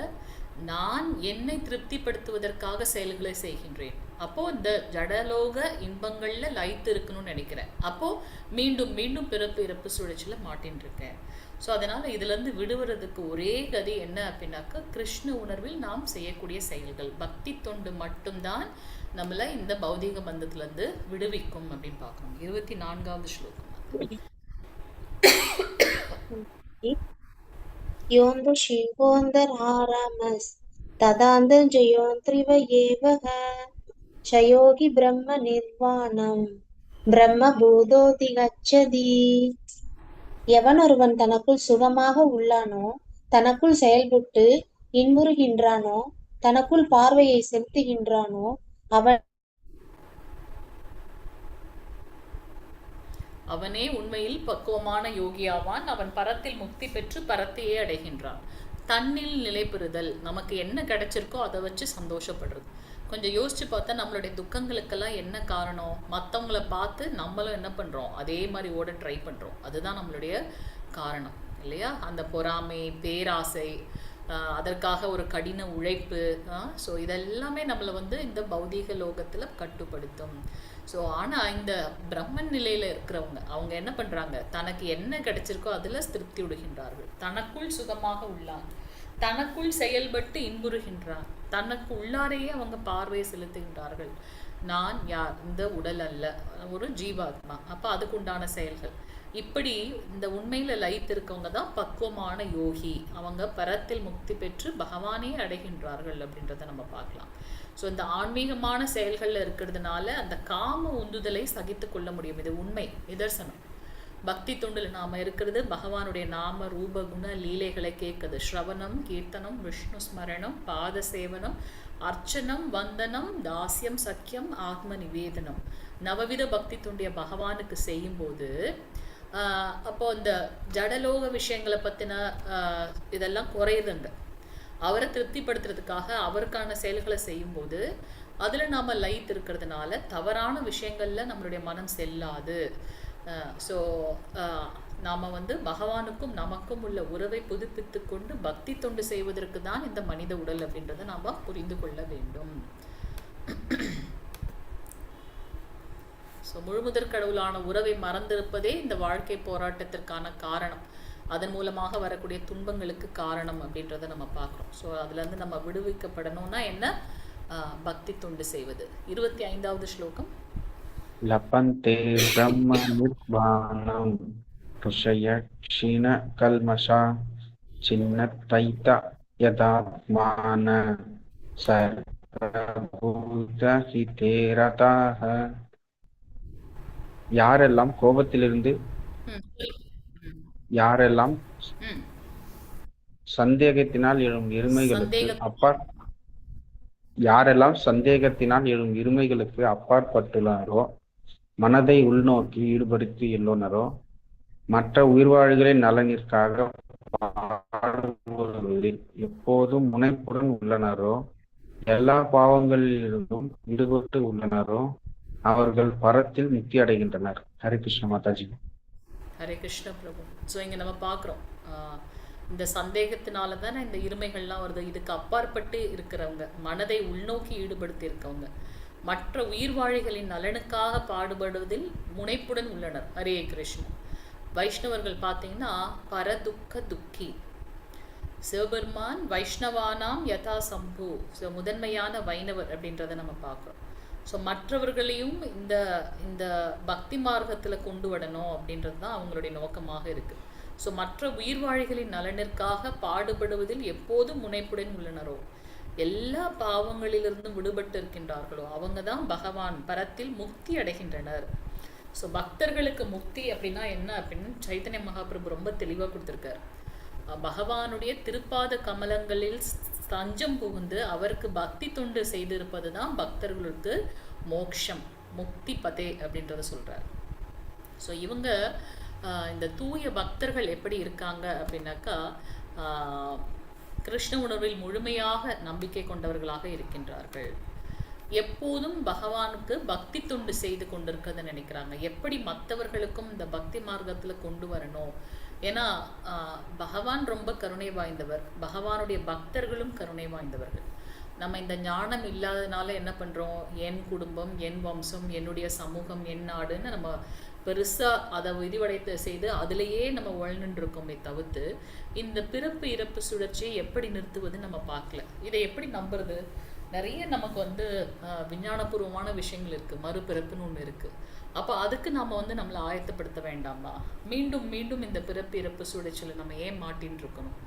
நான் என்னை திருப்திப்படுத்துவதற்காக செயல்களை செய்கின்றேன். அப்போ இந்த ஜடலோக இன்பங்கள்ல லயித்து இருக்கணும்னு நினைக்கிறேன். அப்போ மீண்டும் மீண்டும் பிறப்பு இறப்பு சுழற்சியில மாட்டின்னு இருக்கேன். ஸோ அதனால இதுல இருந்து விடுவதற்கு ஒரே கதி என்ன அப்படின்னாக்கா, கிருஷ்ண உணர்வில் நாம் செய்யக்கூடிய செயல்கள், பக்தி தொண்டு மட்டும்தான் நம்மள இந்த பௌதிக பந்தத்துல இருந்து விடுவிக்கும் அப்படின்னு பார்க்கணும். 24வது ஸ்லோகம். योऽन्ध शिवोऽन्धरारामस्तदान्ध जयोऽन्त्रिव एवः स ब्रह्म निर्वाणं பிரம்மபூதோதி கச்சதி. எவன் ஒருவன் தனக்குள் சுகமாக உள்ளானோ, தனக்குள் செயல்பட்டு இன்புறுகின்றானோ, தனக்குள் பார்வையை செலுத்துகின்றானோ, அவனே உண்மையில் பக்குவமான யோகியாவான். அவன் பரத்தில் முக்தி பெற்று பரத்தையே அடைகின்றான். தன்னில் நிலை பெறுதல், நமக்கு என்ன கிடைச்சிருக்கோ அதை வச்சு சந்தோஷப்படுறது. கொஞ்சம் யோசிச்சு பார்த்தா நம்மளுடைய துக்கங்களுக்கெல்லாம் என்ன காரணம்? மற்றவங்களை பார்த்து நம்மளும் என்ன பண்றோம், அதே மாதிரி ஓட ட்ரை பண்றோம். அதுதான் நம்மளுடைய காரணம் இல்லையா? அந்த பொறாமை, பேராசை, அதற்காக ஒரு கடின உழைப்பு. ஸோ இதெல்லாமே நம்மளை வந்து இந்த பௌதீக லோகத்துல கட்டுப்படுத்தும். ஸோ ஆனால் இந்த பிரம்மன் நிலையில இருக்கிறவங்க அவங்க என்ன பண்றாங்க, தனக்கு என்ன கிடைச்சிருக்கோ அதுல திருப்தி விடுகின்றார்கள். தனக்குள் சுகமாக உள்ளான், தனக்குள் செயல்பட்டு இன்புறுகின்றான், தனக்கு உள்ளாரையே அவங்க பார்வையை செலுத்துகின்றார்கள். நான் யார், இந்த உடல் அல்ல, ஒரு ஜீவாத்மா. அப்ப அதுக்குண்டான செயல்கள். இப்படி இந்த உண்மையில லயித்திருக்கவங்க தான் பக்குவமான யோகி. அவங்க பரத்தில் முக்தி பெற்று பகவானே அடைகின்றார்கள் அப்படின்றத நம்ம பார்க்கலாம். ஸோ இந்த ஆன்மீகமான செயல்கள்ல இருக்கிறதுனால அந்த காம உந்துதலை சகித்து கொள்ள முடியும். இது உண்மை நிதர்சனம். பக்தி தொண்டுல நாம இருக்கிறது பகவானுடைய நாம ரூப குண லீலைகளை கேட்குது. ஸ்ரவணம், கீர்த்தனம், விஷ்ணு ஸ்மரணம், பாத சேவனம், அர்ச்சனம், வந்தனம், தாஸ்யம், சக்கியம், ஆத்ம நிவேதனம், நவவித பக்தி தொண்டிய பகவானுக்கு செய்யும் போது அப்போ இந்த ஜடலோக விஷயங்களை பத்தின இதெல்லாம் குறையுதுங்க. அவரை திருப்திப்படுத்துறதுக்காக அவருக்கான செயல்களை செய்யும் போது அதுல நாம லயித்து இருக்கிறதுனால தவறான விஷயங்கள்ல நம்மளுடைய மனம் செல்லாது. ஸோ நாம வந்து பகவானுக்கும் நமக்கும் உள்ள உறவை புதுப்பித்து கொண்டு பக்தி தொண்டு செய்வதற்கு தான் இந்த மனித உடல் அப்படின்றத நாம புரிந்து கொள்ள வேண்டும். ஸோ முழுமுதற் கடவுளான உறவை மறந்திருப்பதே இந்த வாழ்க்கை போராட்டத்திற்கான காரணம். அதன் மூலமாக வரக்கூடிய துன்பங்களுக்கு காரணம் அப்படின்றத நம்ம பார்க்குறோம். ஸோ அதுலேருந்து நம்ம விடுவிக்கப்படணும்னா என்ன, பக்தி தொண்டு செய்வது. 25வது ஸ்லோகம். லபந்தே பிரம்ம நிர்வாணம் ருஷய க்ஷீண கல்மஷா சின்னத்வைத யதாத்மான சர்வபூத ஹிதேரதாஹ. யாரெல்லாம் கோபத்திலிருந்து, யாரெல்லாம் சந்தேகத்தினால் எழும் இருமைகளுக்கு அப்பாற்பட்டுள்ளாரோ, மனதை உள்நோக்கி ஈடுபடுத்தியுள்ளனரோ, மற்ற உயிர்வாழ்களின் நலனிற்காக பாடுபடுவதில் எப்போதும் முனைப்புடன் உள்ளனரோ, எல்லா பாவங்களிலிருந்தும் ஈடுபட்டு உள்ளனரோ, அவர்கள் பரத்தில் முக்தி அடைகின்றனர். ஹரே கிருஷ்ண மாதாஜி. ஹரே கிருஷ்ண பிரபு. ஸோ இங்க நம்ம பார்க்குறோம் இந்த சந்தேகத்தினால தானே இந்த இருமைகள்லாம் வருது. இதுக்கு அப்பாற்பட்டு இருக்கிறவங்க, மனதை உள்நோக்கி ஈடுபடுத்தி இருக்கவங்க, மற்ற உயிர்வாழிகளின் நலனுக்காக பாடுபடுவதில் முனைப்புடன் உள்ளனர். ஹரே கிருஷ்ண. வைஷ்ணவர்கள் பார்த்தீங்கன்னா பரதுக்க துக்கி. சிவபெருமான் வைஷ்ணவானாம் யதா சம்பு. ஸோ முதன்மையான வைணவர் அப்படின்றத நம்ம பார்க்குறோம். ஸோ மற்றவர்களையும் இந்த இந்த பக்தி மார்க்கத்தில் கொண்டு வரணும் அப்படின்றது தான் அவங்களுடைய நோக்கமாக இருக்கு. ஸோ மற்ற உயிர்வாழிகளின் நலனிற்காக பாடுபடுவதில் எப்போதும் முனைப்புடன் உள்ளனரோ, எல்லா பாவங்களிலிருந்தும் விடுபட்டு இருக்கின்றார்களோ, அவங்க தான் பகவான் பரத்தில் முக்தி அடைகின்றனர். ஸோ பக்தர்களுக்கு முக்தி அப்படின்னா என்ன அப்படின்னு சைத்தன்ய மகாபிரபு ரொம்ப தெளிவாக கொடுத்துருக்காரு. பகவானுடைய திருப்பாத கமலங்களில் தஞ்சம் புகுந்து அவருக்கு பக்தி தொண்டு செய்திருப்பது தான் பக்தர்களுக்கு மோக்ஷம், முக்தி பதே அப்படின்றத சொல்றார். ஸோ இவங்க இந்த தூய பக்தர்கள் எப்படி இருக்காங்க அப்படின்னாக்கா, கிருஷ்ண உணர்வில் முழுமையாக நம்பிக்கை கொண்டவர்களாக இருக்கின்றார்கள். எப்போதும் பகவானுக்கு பக்தி தொண்டு செய்து கொண்டிருக்கிறத நினைக்கிறாங்க. எப்படி மற்றவர்களுக்கும் இந்த பக்தி மார்க்கத்துல கொண்டு வரணும். ஏன்னா பகவான் ரொம்ப கருணை வாய்ந்தவர், பகவானுடைய பக்தர்களும் கருணை வாய்ந்தவர்கள். நம்ம இந்த ஞானம் இல்லாததுனால என்ன பண்றோம், என் குடும்பம், என் வம்சம், என்னுடைய சமூகம், என் நாடுன்னு நம்ம பெருசா அதை விரிவடைத்து செய்து அதிலேயே நம்ம உழந்துட்டு இருக்கோமே தவிர்த்து இந்த பிறப்பு இறப்பு சுழற்சியை எப்படி நிறுத்துவது நம்ம பார்க்கல. இதை எப்படி நம்புறது? நிறைய நமக்கு வந்து விஞ்ஞானபூர்வமான விஷயங்கள் இருக்கு, மறுபிறப்புன்னு ஒன்று இருக்கு. அப்போ அதுக்கு நம்ம வந்து நம்மளை ஆயத்தப்படுத்த வேண்டாமா? மீண்டும் மீண்டும் இந்த பிறப்பு இறப்பு சுழற்சியில் நம்ம ஏன் மாட்டின்னு இருக்கணும்?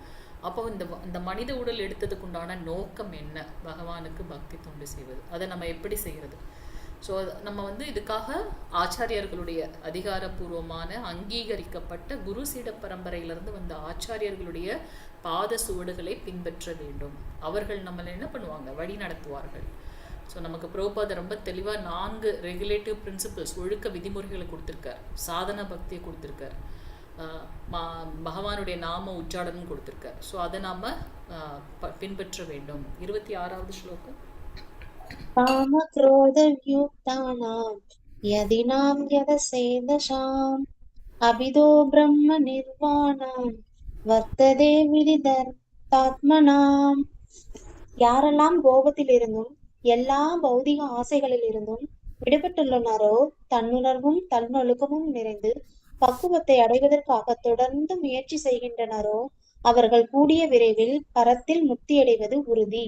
அப்போ இந்த மனித உடல் எடுத்ததுக்கு உண்டான நோக்கம் என்ன? பகவானுக்கு பக்தி தொண்டு செய்வது. அதை நம்ம எப்படி செய்யறது? ஸோ நம்ம வந்து இதுக்காக ஆச்சாரியர்களுடைய அதிகாரப்பூர்வமான அங்கீகரிக்கப்பட்ட குரு சீட பரம்பரையிலிருந்து வந்த ஆச்சாரியர்களுடைய பாத சுவடுகளை பின்பற்ற வேண்டும். அவர்கள் நம்மளை என்ன பண்ணுவாங்க, வழி நடத்துவார்கள். ஸோ நமக்கு பிரபுபாதர் ரொம்ப தெளிவாக 4 ரெகுலேட்டிவ் பிரின்சிபிள்ஸ், ஒழுக்க விதிமுறைகளை கொடுத்துருக்கார். சாதன பக்தியை கொடுத்துருக்கார், பகவானுடைய நாம உச்சாடனம் கொடுத்துருக்கார். ஸோ அதை நாம் பின்பற்ற வேண்டும். 26வது ஸ்லோகம். कामक्रोधव्युक्तानां यदीनां यदसेदशाम् अभिदो ब्रह्म निर्वाणं வர்த்ததே விதிதர்த்தாத்மனாம். யாரெல்லாம் கோபத்திலிருந்தும் எல்லா பௌதிக ஆசைகளிலிருந்தும் விடுபட்டுள்ளனரோ, தன்னுணர்வும் தன்னொழுக்கமும் நிறைந்து பக்குவத்தை அடைவதற்காக தொடர்ந்து முயற்சி செய்கின்றனரோ, அவர்கள் கூடிய விரைவில் பரத்தில் முக்தியடைவது உறுதி.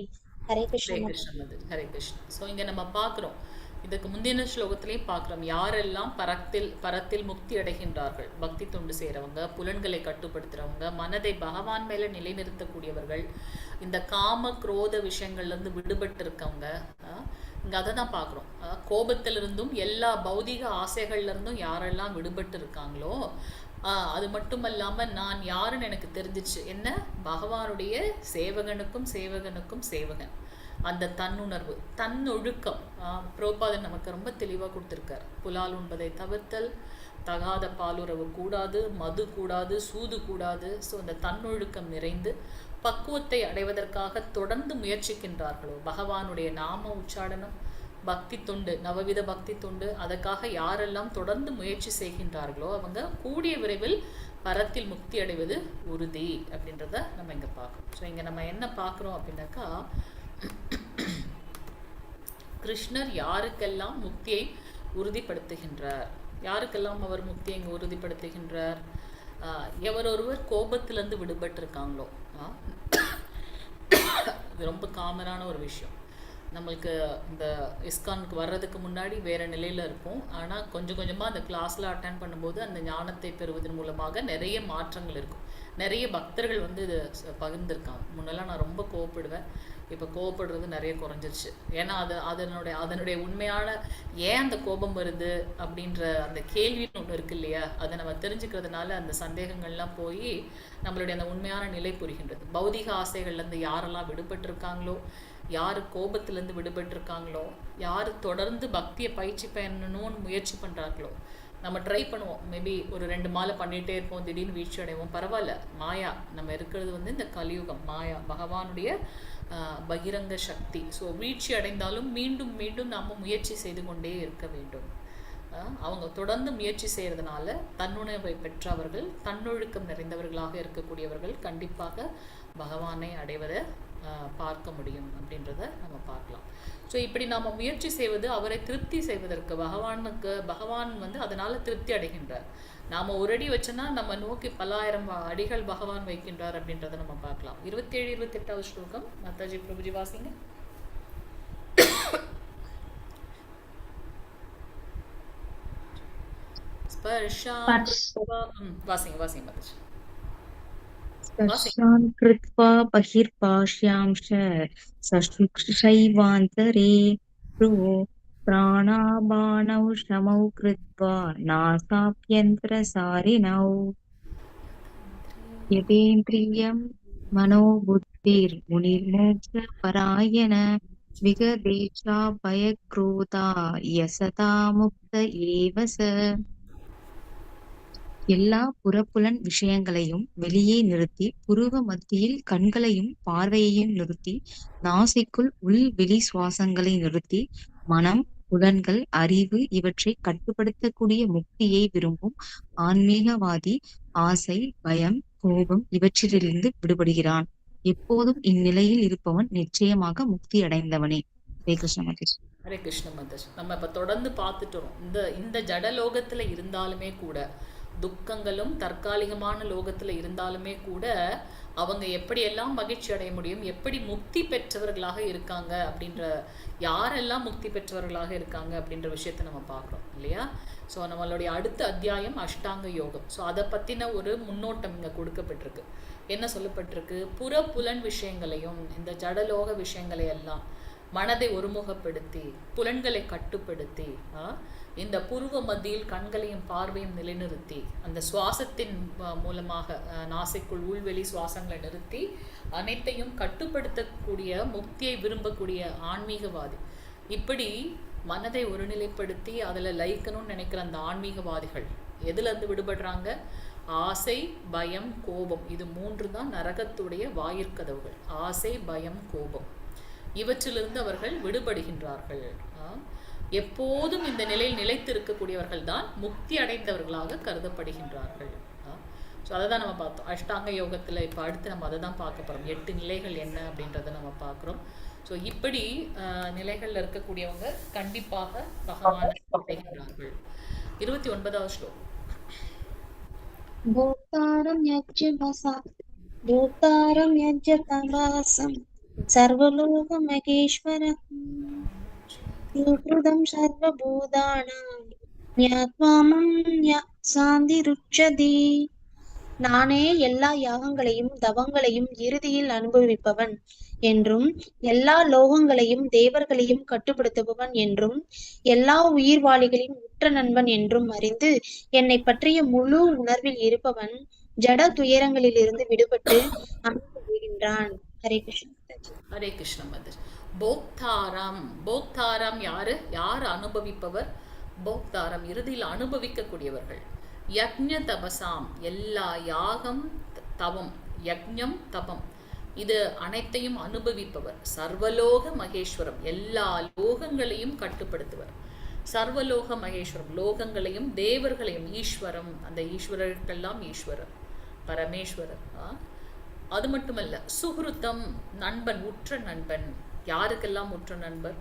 ஹரே ஹரே கிருஷ்ண. கிருஷ்ண ஹரே கிருஷ்ண. ஸோ இங்கே நம்ம பார்க்குறோம், இதுக்கு முந்தின ஸ்லோகத்திலையும் பார்க்குறோம், யாரெல்லாம் பரத்தில் முக்தி அடைகின்றார்கள். பக்தி தொண்டு செய்கிறவங்க, புலன்களை கட்டுப்படுத்துகிறவங்க, மனதை பகவான் மேலே நிலைநிறுத்தக்கூடியவர்கள், இந்த காம குரோத விஷயங்கள்லேருந்து விடுபட்டு இருக்கவங்க. இங்கே அதை தான் பார்க்குறோம். கோபத்திலிருந்தும் எல்லா பௌதிக ஆசைகள்லேருந்தும் யாரெல்லாம் விடுபட்டு இருக்காங்களோ, அது மட்டுமல்லாமல் நான் யாருன்னு எனக்கு தெரிஞ்சிச்சு. என்ன? பகவானுடைய சேவகனுக்கும் சேவகன். அந்த தன்னுணர்வு, தன்னொழுக்கம். பிரபுபாதர் நமக்கு ரொம்ப தெளிவாக கொடுத்துருக்கார். புலால் உண்பதை தவிர்த்தல், தகாத பாலுறவு கூடாது, மது கூடாது, சூது கூடாது. ஸோ அந்த தன்னொழுக்கம் நிறைந்து பக்குவத்தை அடைவதற்காக தொடர்ந்து முயற்சிக்கின்றார்களோ, பகவானுடைய நாம உச்சாடனம், பக்தி தொண்டு, நவவித பக்தி தொண்டு, அதற்காக யாரெல்லாம் தொடர்ந்து முயற்சி செய்கின்றார்களோ அவங்க கூடிய விரைவில் பரத்தில் முக்தி அடைவது உறுதி அப்படின்றத நம்ம இங்கே பார்க்குறோம். ஸோ இங்கே நம்ம என்ன பார்க்குறோம் அப்படின்னாக்கா, கிருஷ்ணர் யாருக்கெல்லாம் முக்தியை உறுதிப்படுத்துகின்றார், யாருக்கெல்லாம் அவர் முக்தியை இங்கே உறுதிப்படுத்துகின்றார்? எவரொருவர் கோபத்திலேருந்து விடுபட்டிருக்காங்களோ, இது ரொம்ப காமனான ஒரு விஷயம். நம்மளுக்கு இந்த இஸ்கானுக்கு வர்றதுக்கு முன்னாடி வேறு நிலையில் இருப்போம். ஆனால் கொஞ்சம் கொஞ்சமாக அந்த கிளாஸில் அட்டென்ட் பண்ணும்போது அந்த ஞானத்தை பெறுவதன் மூலமாக நிறைய மாற்றங்கள் இருக்கும். நிறைய பக்தர்கள் வந்து இது பகிர்ந்துருக்காங்க. முன்னெல்லாம் நான் ரொம்ப கோவப்படுவேன், இப்போ கோவப்படுறது நிறைய குறைஞ்சிருச்சு. ஏன்னா அதனுடைய உண்மையான ஏன் அந்த கோபம் வருது அப்படின்ற அந்த கேள்வின்னு ஒன்று இருக்கு இல்லையா, அதை நம்ம தெரிஞ்சுக்கிறதுனால அந்த சந்தேகங்கள்லாம் போய் நம்மளுடைய அந்த உண்மையான நிலை புரிகின்றது. பௌதிக ஆசைகள்லேருந்து யாரெல்லாம் விடுபட்டிருக்காங்களோ, யார் கோபத்திலேருந்து விடுபட்டிருக்காங்களோ, யார் தொடர்ந்து பக்தியை பயிற்சி பண்ணணும்னு முயற்சி பண்ணுறாங்களோ, நம்ம ட்ரை பண்ணுவோம். மேபி ஒரு 2 மாலை பண்ணிகிட்டே இருப்போம், திடீர்னு வீழ்ச்சி அடைவோம், பரவாயில்ல. மாயா, நம்ம இருக்கிறது வந்து இந்த கலியுகம், மாயா பகவானுடைய பகிரங்க சக்தி. ஸோ வீழ்ச்சி அடைந்தாலும் மீண்டும் மீண்டும் நாம் முயற்சி செய்து கொண்டே இருக்க வேண்டும். அவங்க தொடர்ந்து முயற்சி செய்கிறதுனால தன்னுணர்வை பெற்றவர்கள், தன்னொழுக்கம் நிறைந்தவர்களாக இருக்கக்கூடியவர்கள் கண்டிப்பாக பகவானை அடைவதை பார்க்க முடியும் அப்படின்றத நம்ம பார்க்கலாம். ஸோ இப்படி நாம் முயற்சி செய்வது அவரை திருப்தி செய்வதற்கு, பகவான் வந்து அதனால் திருப்தி அடைகின்றார். நாம் ஒரு அடி வச்சோன்னா நம்ம நோக்கி 1000 அடிகள் பகவான் வைக்கின்றார் அப்படின்றத நம்ம பார்க்கலாம். 27, 28வது ஸ்லோகம் மாதாஜி பிரபுஜி வாசிங்க. வாசிங்க மாதாஜி. स्पर्शान् कृत्वा बहिर्बाह्यांश सशुक्षैवान्तरे भ्रुवो प्राणापानौ शमौ कृत्वा नासाभ्यन्तरसारिणौ यतेन्द्रियं मनोबुद्धिर्मुनिर्मोक्षपरायण विगतेच्छाभयक्रोधा यसता मुक्त एव स. எல்லா புறப்புலன் விஷயங்களையும் வெளியே நிறுத்தி, புருவ மத்தியில் கண்களையும் பார்வையையும் நிறுத்தி, நாசிக்குள் உள் வெளி சுவாசங்களை நிறுத்தி, மனம், புலன்கள், அறிவு இவற்றை கட்டுப்படுத்தக்கூடிய முக்தியை விரும்பும் ஆன்மீகவாதி ஆசை, பயம், கோபம் இவற்றிலிருந்து விடுபடுகிறான். எப்போதும் இந்நிலையில் இருப்பவன் நிச்சயமாக முக்தி அடைந்தவனே. ஹரே கிருஷ்ண மாதாஜி. ஹரே கிருஷ்ண மாதாஜி. நம்ம இப்போ தொடர்ந்து பார்த்துட்டோம். இந்த இந்த ஜட லோகத்தில் இருந்தாலுமே கூட, துக்கங்களும் தற்காலிகமான லோகத்தில் இருந்தாலுமே கூட, அவங்க எப்படியெல்லாம் மகிழ்ச்சி அடைய முடியும், எப்படி முக்தி பெற்றவர்களாக இருக்காங்க அப்படின்ற, யாரெல்லாம் முக்தி பெற்றவர்களாக இருக்காங்க அப்படின்ற விஷயத்தை நம்ம பார்க்குறோம் இல்லையா? ஸோ நம்மளுடைய அடுத்த அத்தியாயம் அஷ்டாங்க யோகம். ஸோ அதை பற்றின ஒரு முன்னோட்டம் இங்கே கொடுக்கப்பட்டிருக்கு. என்ன சொல்லப்பட்டிருக்கு? புலன் விஷயங்களையும் இந்த ஜடலோக விஷயங்களை எல்லாம் மனதை ஒருமுகப்படுத்தி, புலன்களை கட்டுப்படுத்தி, இந்த புருவ மத்தியில் கண்களையும் பார்வையும் நிலைநிறுத்தி, அந்த சுவாசத்தின் மூலமாக நாசிக்குள் உள்வெளி சுவாசங்களை நிறுத்தி அனைத்தையும் கட்டுப்படுத்தக்கூடிய முக்தியை விரும்பக்கூடிய ஆன்மீகவாதி, இப்படி மனதை ஒருநிலைப்படுத்தி அதில் லயிக்கணும்னு நினைக்கிற அந்த ஆன்மீகவாதிகள் எதுலேருந்து விடுபடுறாங்க? ஆசை, பயம், கோபம். இது 3 தான் நரகத்துடைய வாயிற்கதவுகள். ஆசை, பயம், கோபம் இவற்றிலிருந்து அவர்கள் விடுபடுகின்றார்கள். எப்போதும் இந்த நிலையில் நிலைத்து இருக்கக்கூடியவர்கள் தான் முக்தி அடைந்தவர்களாக கருதப்படுகின்றார்கள். ஸோ அதை தான் நம்ம பார்த்தோம் அஷ்டாங்க யோகத்தில். இப்போ அடுத்து நம்ம அதை தான் பார்க்க போகிறோம். 8 நிலைகள் என்ன அப்படின்றத நம்ம பார்க்குறோம். ஸோ இப்படி நிலைகளில் இருக்கக்கூடியவங்க கண்டிப்பாக பகவானை அடைகின்றார்கள். 29வது ஸ்லோகம். भोक्तारं यज्ञतमसं सर्वलोकमहेश्वरः सुहृदं सर्वभूतानां ज्ञात्वा मम சாந்திருச்சதி. நானே எல்லா யாகங்களையும் தவங்களையும் இறுதியில் அனுபவிப்பவன் என்றும், எல்லா லோகங்களையும் தேவர்களையும் கட்டுப்படுத்துபவன் என்றும், எல்லா உயிர்வாளிகளையும் உற்ற நண்பன் என்றும் அறிந்து என்னை பற்றிய முழு உணர்வில் இருப்பவன் ஜட துயரங்களிலிருந்து விடுபட்டு அமைந்து விடுகின்றான். ஹரே கிருஷ்ண. ஹரே கிருஷ்ண மதர். போக்தாரம். போக்தாரம் யாரு? யார் அனுபவிப்பவர்? போக்தாரம் இறுதியில் அனுபவிக்கக்கூடியவர்கள். யக்ஞ தபசாம், எல்லா யாகம் தவம், யக்ஞம் தபம் இது அனைத்தையும் அனுபவிப்பவர். சர்வலோக மகேஸ்வரம், எல்லா லோகங்களையும் கட்டுப்படுத்துவர். சர்வலோக மகேஸ்வரம், லோகங்களையும் தேவர்களையும், ஈஸ்வரம், அந்த ஈஸ்வரர்களெல்லாம் ஈஸ்வரர் பரமேஸ்வரர். அது மட்டுமல்ல, சுஹ்ருத்தம் நண்பன், உற்ற நண்பன். யாருக்கெல்லாம் உற்ற நண்பர்?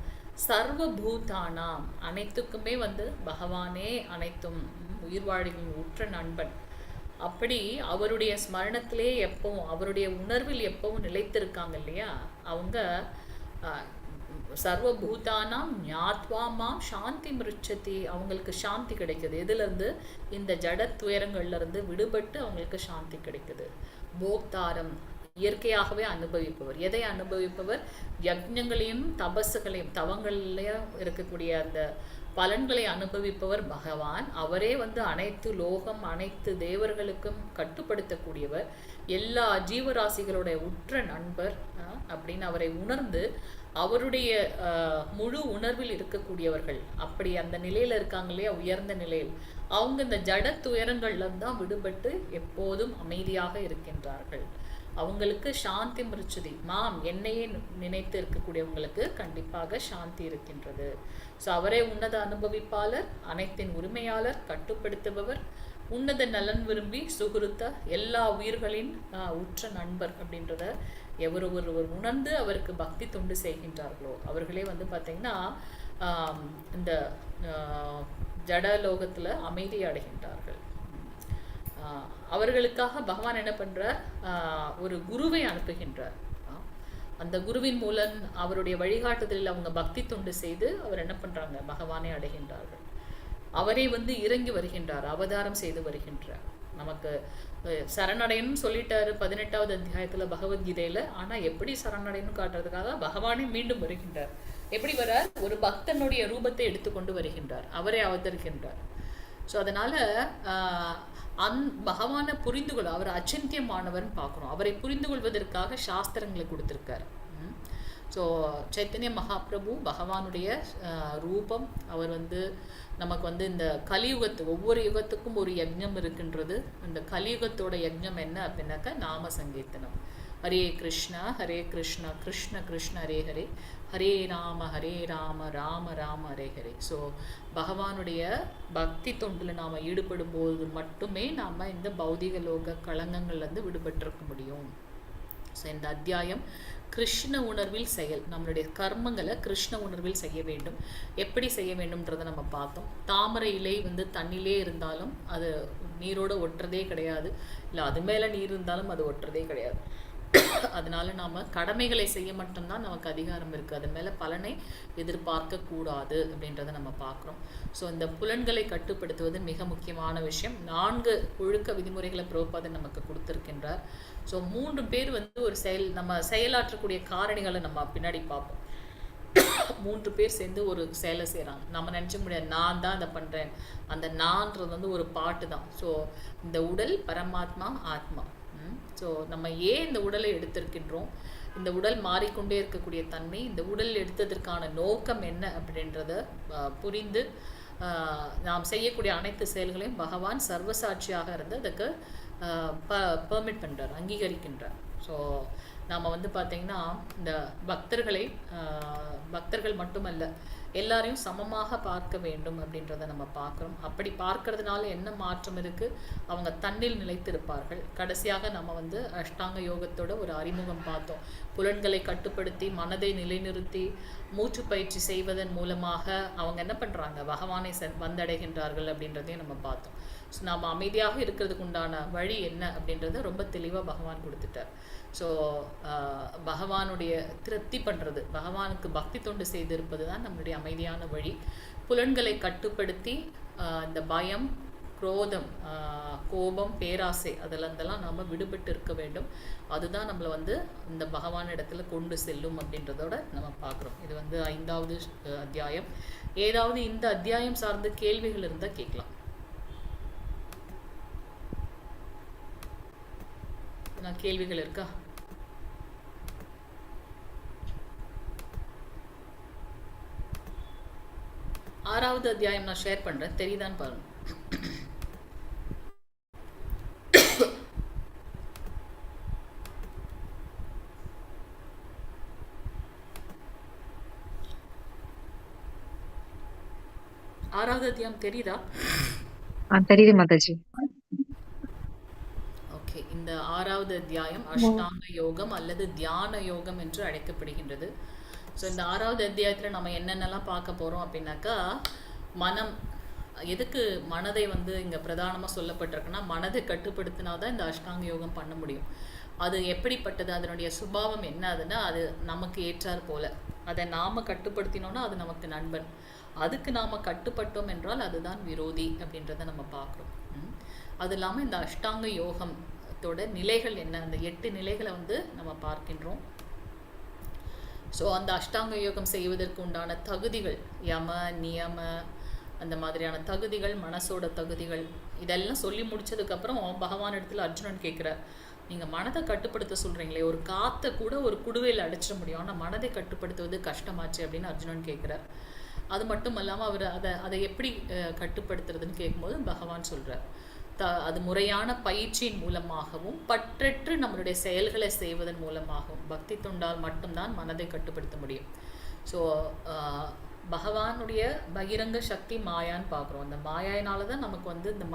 சர்வபூதானாம், அனைத்துக்குமே பகவானே அனைத்தும், உயிர்வாழிகளின் உற்ற நண்பன். அப்படி அவருடைய ஸ்மரணத்திலே எப்பவும், அவருடைய உணர்வில் எப்பவும் நிலைத்திருக்காங்க இல்லையா? அவங்க சர்வபூதானாம் ஞாத்வாமாம் சாந்தி மிருச்சதி, அவங்களுக்கு சாந்தி கிடைக்குது. எதுலேருந்து? இந்த ஜட துயரங்கள்லேருந்து விடுபட்டு அவங்களுக்கு சாந்தி கிடைக்குது. போக்தாரம் இயற்கையாகவே அனுபவிப்பவர். எதை அனுபவிப்பவர்? யக்ஞங்களையும் தபசுகளையும், தவங்களையும் இருக்கக்கூடிய அந்த பலன்களை அனுபவிப்பவர் பகவான். அவரே அனைத்து லோகம், அனைத்து தேவர்களுக்கும் கட்டுப்படுத்தக்கூடியவர், எல்லா ஜீவராசிகளுடைய உற்ற நண்பர் அப்படின்னு அவரை உணர்ந்து அவருடைய முழு உணர்வில் இருக்கக்கூடியவர்கள். அப்படி அந்த நிலையில இருக்காங்க இல்லையா, உயர்ந்த நிலையில், அவங்க இந்த ஜட துயரங்கள்ல தான் விடுபட்டு எப்போதும் அமைதியாக இருக்கின்றார்கள். அவங்களுக்கு சாந்தி மிருச்சதி, மாம் என்னையே நினைத்து இருக்கக்கூடியவங்களுக்கு கண்டிப்பாக சாந்தி இருக்கின்றது. ஸோ அவரே உன்னத அனுபவிப்பாளர், அனைத்தின் உரிமையாளர், கட்டுப்படுத்துபவர், உன்னத நலன் விரும்பி, சுகுருத்த, எல்லா உயிர்களின் உற்ற நண்பர் அப்படின்றத ஒருவர் உணர்ந்து அவருக்கு பக்தி தொண்டு செய்கின்றார்களோ அவர்களே பார்த்தீங்கன்னா இந்த ஜடலோகத்தில் அமைதி அடைகின்றார்கள். அவர்களுக்காக பகவான் என்ன பண்றார்? ஒரு குருவை அனுப்புகின்றார். அந்த குருவின் மூலம் அவருடைய வழிகாட்டுதலில் அவங்க பக்தி தொண்டு செய்து அவர் என்ன பண்றாங்க? பகவானை அடைகின்றார்கள். அவரே இறங்கி வருகின்றார், அவதாரம் செய்து வருகின்றார். நமக்கு சரணடையணும்னு சொல்லிட்டாரு 18வது அத்தியாயத்துல பகவத்கீதையில. ஆனா எப்படி சரணடையணும் காட்டுறதுக்காக பகவானே மீண்டும் வருகின்றார். எப்படி வரார்? ஒரு பக்தனுடைய ரூபத்தை எடுத்துக்கொண்டு வருகின்றார், அவரே அவதரிக்கின்றார். ஸோ அதனால பகவானை புரிந்து கொள்ள, அவர் அச்சிந்தியமானவர்னு பார்க்குறோம். அவரை புரிந்து கொள்வதற்காக சாஸ்திரங்களை கொடுத்துருக்காரு. ஸோ சைத்தன்ய மகாபிரபு பகவானுடைய ரூபம். அவர் வந்து நமக்கு வந்து இந்த கலியுகத்து ஒவ்வொரு யுகத்துக்கும் ஒரு யஜ்ஞம் இருக்கின்றது. இந்த கலியுகத்தோட யஜ்ஞம் என்ன அப்படின்னாக்கா நாம சங்கீர்த்தனம். ஹரே கிருஷ்ணா கிருஷ்ண கிருஷ்ண ஹரே ஹரே, ஹரே ராம ராம ராம ஹரே ஹரே. ஸோ பகவானுடைய பக்தி தொண்டில் நாம் ஈடுபடும் போது மட்டுமே நாம் இந்த பௌதிக லோக களங்கங்கள்லேருந்து விடுபட்டிருக்க முடியும். ஸோ இந்த அத்தியாயம் கிருஷ்ண உணர்வில் செயல், நம்மளுடைய கர்மங்களை கிருஷ்ண உணர்வில் செய்ய வேண்டும். எப்படி செய்ய வேண்டும்ன்றதை நம்ம பார்த்தோம். தாமரை இலை வந்து தண்ணிலே இருந்தாலும் அது நீரோடு ஒட்டுறதே கிடையாது, இல்லை அது மேலே நீர் இருந்தாலும் அது ஒட்டுறதே கிடையாது. அதனால நாம கடமைகளை செய்ய மட்டும்தான் நமக்கு அதிகாரம் இருக்குது, அது மேலே பலனை எதிர்பார்க்க கூடாது அப்படின்றத நம்ம பார்க்குறோம். ஸோ இந்த புலன்களை கட்டுப்படுத்துவது மிக முக்கியமான விஷயம். 4 ஒழுக்க விதிமுறைகளை பிரபுபாதர் நமக்கு கொடுத்துருக்கின்றார். ஸோ 3 பேர் வந்து ஒரு நம்ம செயலாற்றக்கூடிய காரணிகளை நம்ம பின்னாடி பார்ப்போம். 3 பேர் சேர்ந்து ஒரு செயலை செய்கிறாங்க. நம்ம நினச்ச முடியாது நான் தான் அதை பண்ணுறேன், அந்த நான்றது வந்து ஒரு பாட்டு தான். ஸோ இந்த உடல் பரமாத்மா ஆத்மா. ஸோ நம்ம ஏன் இந்த உடலை எடுத்திருக்கின்றோம், இந்த உடல் மாறிக்கொண்டே இருக்கக்கூடிய தன்மை, இந்த உடல் எடுத்ததற்கான நோக்கம் என்ன அப்படின்றத புரிந்து நாம் செய்யக்கூடிய அனைத்து செயல்களையும் பகவான் சர்வசாட்சியாக இருந்து அதுக்கு பெர்மிட் பண்ணுறார், அங்கீகரிக்கின்றார். ஸோ நாம் வந்து பார்த்திங்கன்னா இந்த பக்தர்கள் மட்டுமல்ல எல்லாரையும் சமமாக பார்க்க வேண்டும் அப்படின்றத நம்ம பார்க்குறோம். அப்படி பார்க்கறதுனால என்ன மாற்றம் இருக்குது, அவங்க தன்னில் நிலைத்திருப்பார்கள். கடைசியாக நம்ம வந்து அஷ்டாங்க யோகத்தோட ஒரு அறிமுகம் பார்த்தோம். புலன்களை கட்டுப்படுத்தி மனதை நிலைநிறுத்தி மூச்சு பயிற்சி செய்வதன் மூலமாக அவங்க என்ன பண்ணுறாங்க, பகவானை வந்தடைகின்றார்கள் அப்படின்றதையும் நம்ம பார்த்தோம். ஸோ நாம் அமைதியாக இருக்கிறதுக்கு உண்டான வழி என்ன அப்படின்றத ரொம்ப தெளிவாக பகவான் கொடுத்துட்டார். ஸோ பகவானுடைய திருப்தி பண்ணுறது, பகவானுக்கு பக்தி தொண்டு செய்திருப்பது தான் நம்மளுடைய அமைதியான வழி. புலன்களை கட்டுப்படுத்தி இந்த பயம், குரோதம், கோபம், பேராசை அதிலெல்லாம் நாம் விடுபட்டு இருக்க வேண்டும். அதுதான் நம்மளை வந்து இந்த பகவான் இடத்துல கொண்டு செல்லும் அப்படின்றதோட நம்ம பார்க்குறோம். இது வந்து 5வது அத்தியாயம். ஏதாவது இந்த அத்தியாயம் சார்ந்த கேள்விகள் இருந்தால் கேட்கலாம். கேள்விகள் இருக்கா? ஆறாவது அத்தியாயம் நான் ஷேர் பண்றேன், தெரியுதான்னு பாருங்க. ஆறாவது அத்தியாயம் தெரியுதா? தெரியுது மாதாஜி. ஓகே, இந்த 6வது அத்தியாயம் அஷ்டாங்க யோகம் அல்லது தியான யோகம் என்று அழைக்கப்படுகின்றது. ஸோ இந்த 6வது அத்தியாயத்தில் நம்ம என்னென்னலாம் பார்க்க போகிறோம் அப்படின்னாக்கா, மனம், எதுக்கு மனதை வந்து இங்கே பிரதானமாக சொல்லப்பட்டிருக்குன்னா, மனதை கட்டுப்படுத்தினா தான் இந்த அஷ்டாங்க யோகம் பண்ண முடியும். அது எப்படிப்பட்டது, அதனுடைய சுபாவம் என்ன, அதுன்னா அது நமக்கு ஏற்றார் போல. அதை நாம் கட்டுப்படுத்தினோன்னா அது நமக்கு நண்பன், அதுக்கு நாம் கட்டுப்பட்டோம் என்றால் அதுதான் விரோதி அப்படின்றத நம்ம பார்க்குறோம். அது இல்லாமல் இந்த அஷ்டாங்க யோகத்தோட நிலைகள் என்ன, அந்த 8 நிலைகளை வந்து நம்ம பார்க்கின்றோம். ஸோ அந்த அஷ்டாங்க யோகம் செய்வதற்கு உண்டான தகுதிகள், யம நியம, அந்த மாதிரியான தகுதிகள், மனசோட தகுதிகள், இதெல்லாம் சொல்லி முடிச்சதுக்கப்புறம் பகவான் இடத்துல அர்ஜுனன் கேட்குறார், நீங்கள் மனதை கட்டுப்படுத்த சொல்கிறீங்களே, ஒரு காற்றை கூட ஒரு குடுவையில் அடைச்சிட முடியும், ஆனால் மனதை கட்டுப்படுத்துவது கஷ்டமாச்சு அப்படின்னு அர்ஜுனன் கேட்குறார். அது மட்டும் இல்லாமல் அவர் அதை எப்படி கட்டுப்படுத்துறதுன்னு கேட்கும்போது பகவான் சொல்கிறார், அது முறையான பயிற்சியின் மூலமாகவும் பற்றற்று நம்மளுடைய செயல்களை செய்வதன் மூலமாகவும் பக்தி தொண்டால் மட்டும்தான் மனதை கட்டுப்படுத்த முடியும். ஸோ பகவானுடைய பகிரங்க சக்தி மாயான்னு பார்க்குறோம். அந்த மாயாயினால தான் நமக்கு வந்து இந்த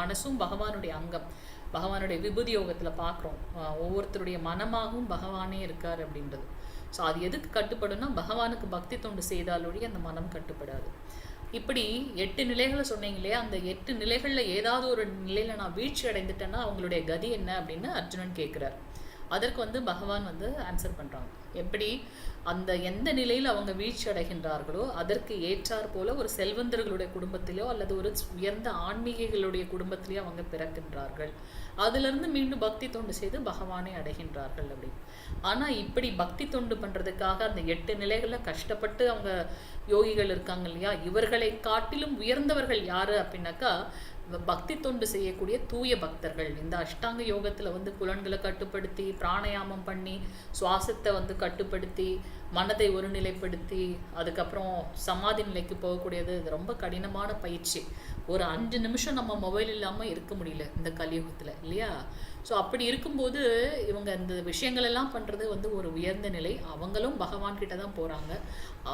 மனசும் பகவானுடைய அங்கம், பகவானுடைய விபூதி யோகத்தில் பார்க்குறோம். ஒவ்வொருத்தருடைய மனமாகவும் பகவானே இருக்கார் அப்படின்றது. ஸோ அது எதுக்கு கட்டுப்படும்னா, பகவானுக்கு பக்தி தொண்டு செய்தாலுடைய அந்த மனம் கட்டுப்படாது. இப்படி 8 நிலைகளை சொன்னீங்க இல்லையா, அந்த 8 நிலைகளில் ஏதாவது ஒரு நிலையில் நான் வீழ்ச்சி அடைந்துட்டேன்னா அவங்களுடைய கதி என்ன அப்படின்னு அர்ஜுனன் கேட்குறார். அதற்கு வந்து பகவான் வந்து ஆன்சர் பண்ணுறாங்க. எப்படி அந்த எந்த நிலையில் அவங்க வீழ்ச்சி அடைகின்றார்களோ அதற்கு ஏற்றார் போல ஒரு செல்வந்தர்களுடைய குடும்பத்திலோ அல்லது ஒரு உயர்ந்த ஆன்மீகிகளுடைய குடும்பத்திலேயோ அவங்க பிறக்கின்றார்கள். அதிலிருந்து மீண்டும் பக்தி தொண்டு செய்து பகவானை அடைகின்றார்கள் அப்படின்னு. ஆனால் இப்படி பக்தி தொண்டு பண்ணுறதுக்காக அந்த 8 நிலைகளில் கஷ்டப்பட்டு அவங்க யோகிகள் இருக்காங்க இல்லையா, இவர்களை காட்டிலும் உயர்ந்தவர்கள் யாரு அப்படின்னாக்கா பக்தி தொண்டு செய்யக்கூடிய தூய பக்தர்கள். இந்த அஷ்டாங்க யோகத்தில் வந்து புலன்களை கட்டுப்படுத்தி பிராணாயாமம் பண்ணி சுவாசத்தை வந்து கட்டுப்படுத்தி மனதை ஒருநிலைப்படுத்தி அதுக்கப்புறம் சமாதி நிலைக்கு போகக்கூடியது. இது ரொம்ப கடினமான பயிற்சி. ஒரு 5 நிமிஷம் நம்ம மொபைல் இல்லாமல் இருக்க முடியல இந்த கலியுகத்தில், இல்லையா? ஸோ அப்படி இருக்கும்போது இவங்க இந்த விஷயங்கள் எல்லாம் பண்ணுறது வந்து ஒரு உயர்ந்த நிலை. அவங்களும் பகவான் கிட்ட தான் போகிறாங்க.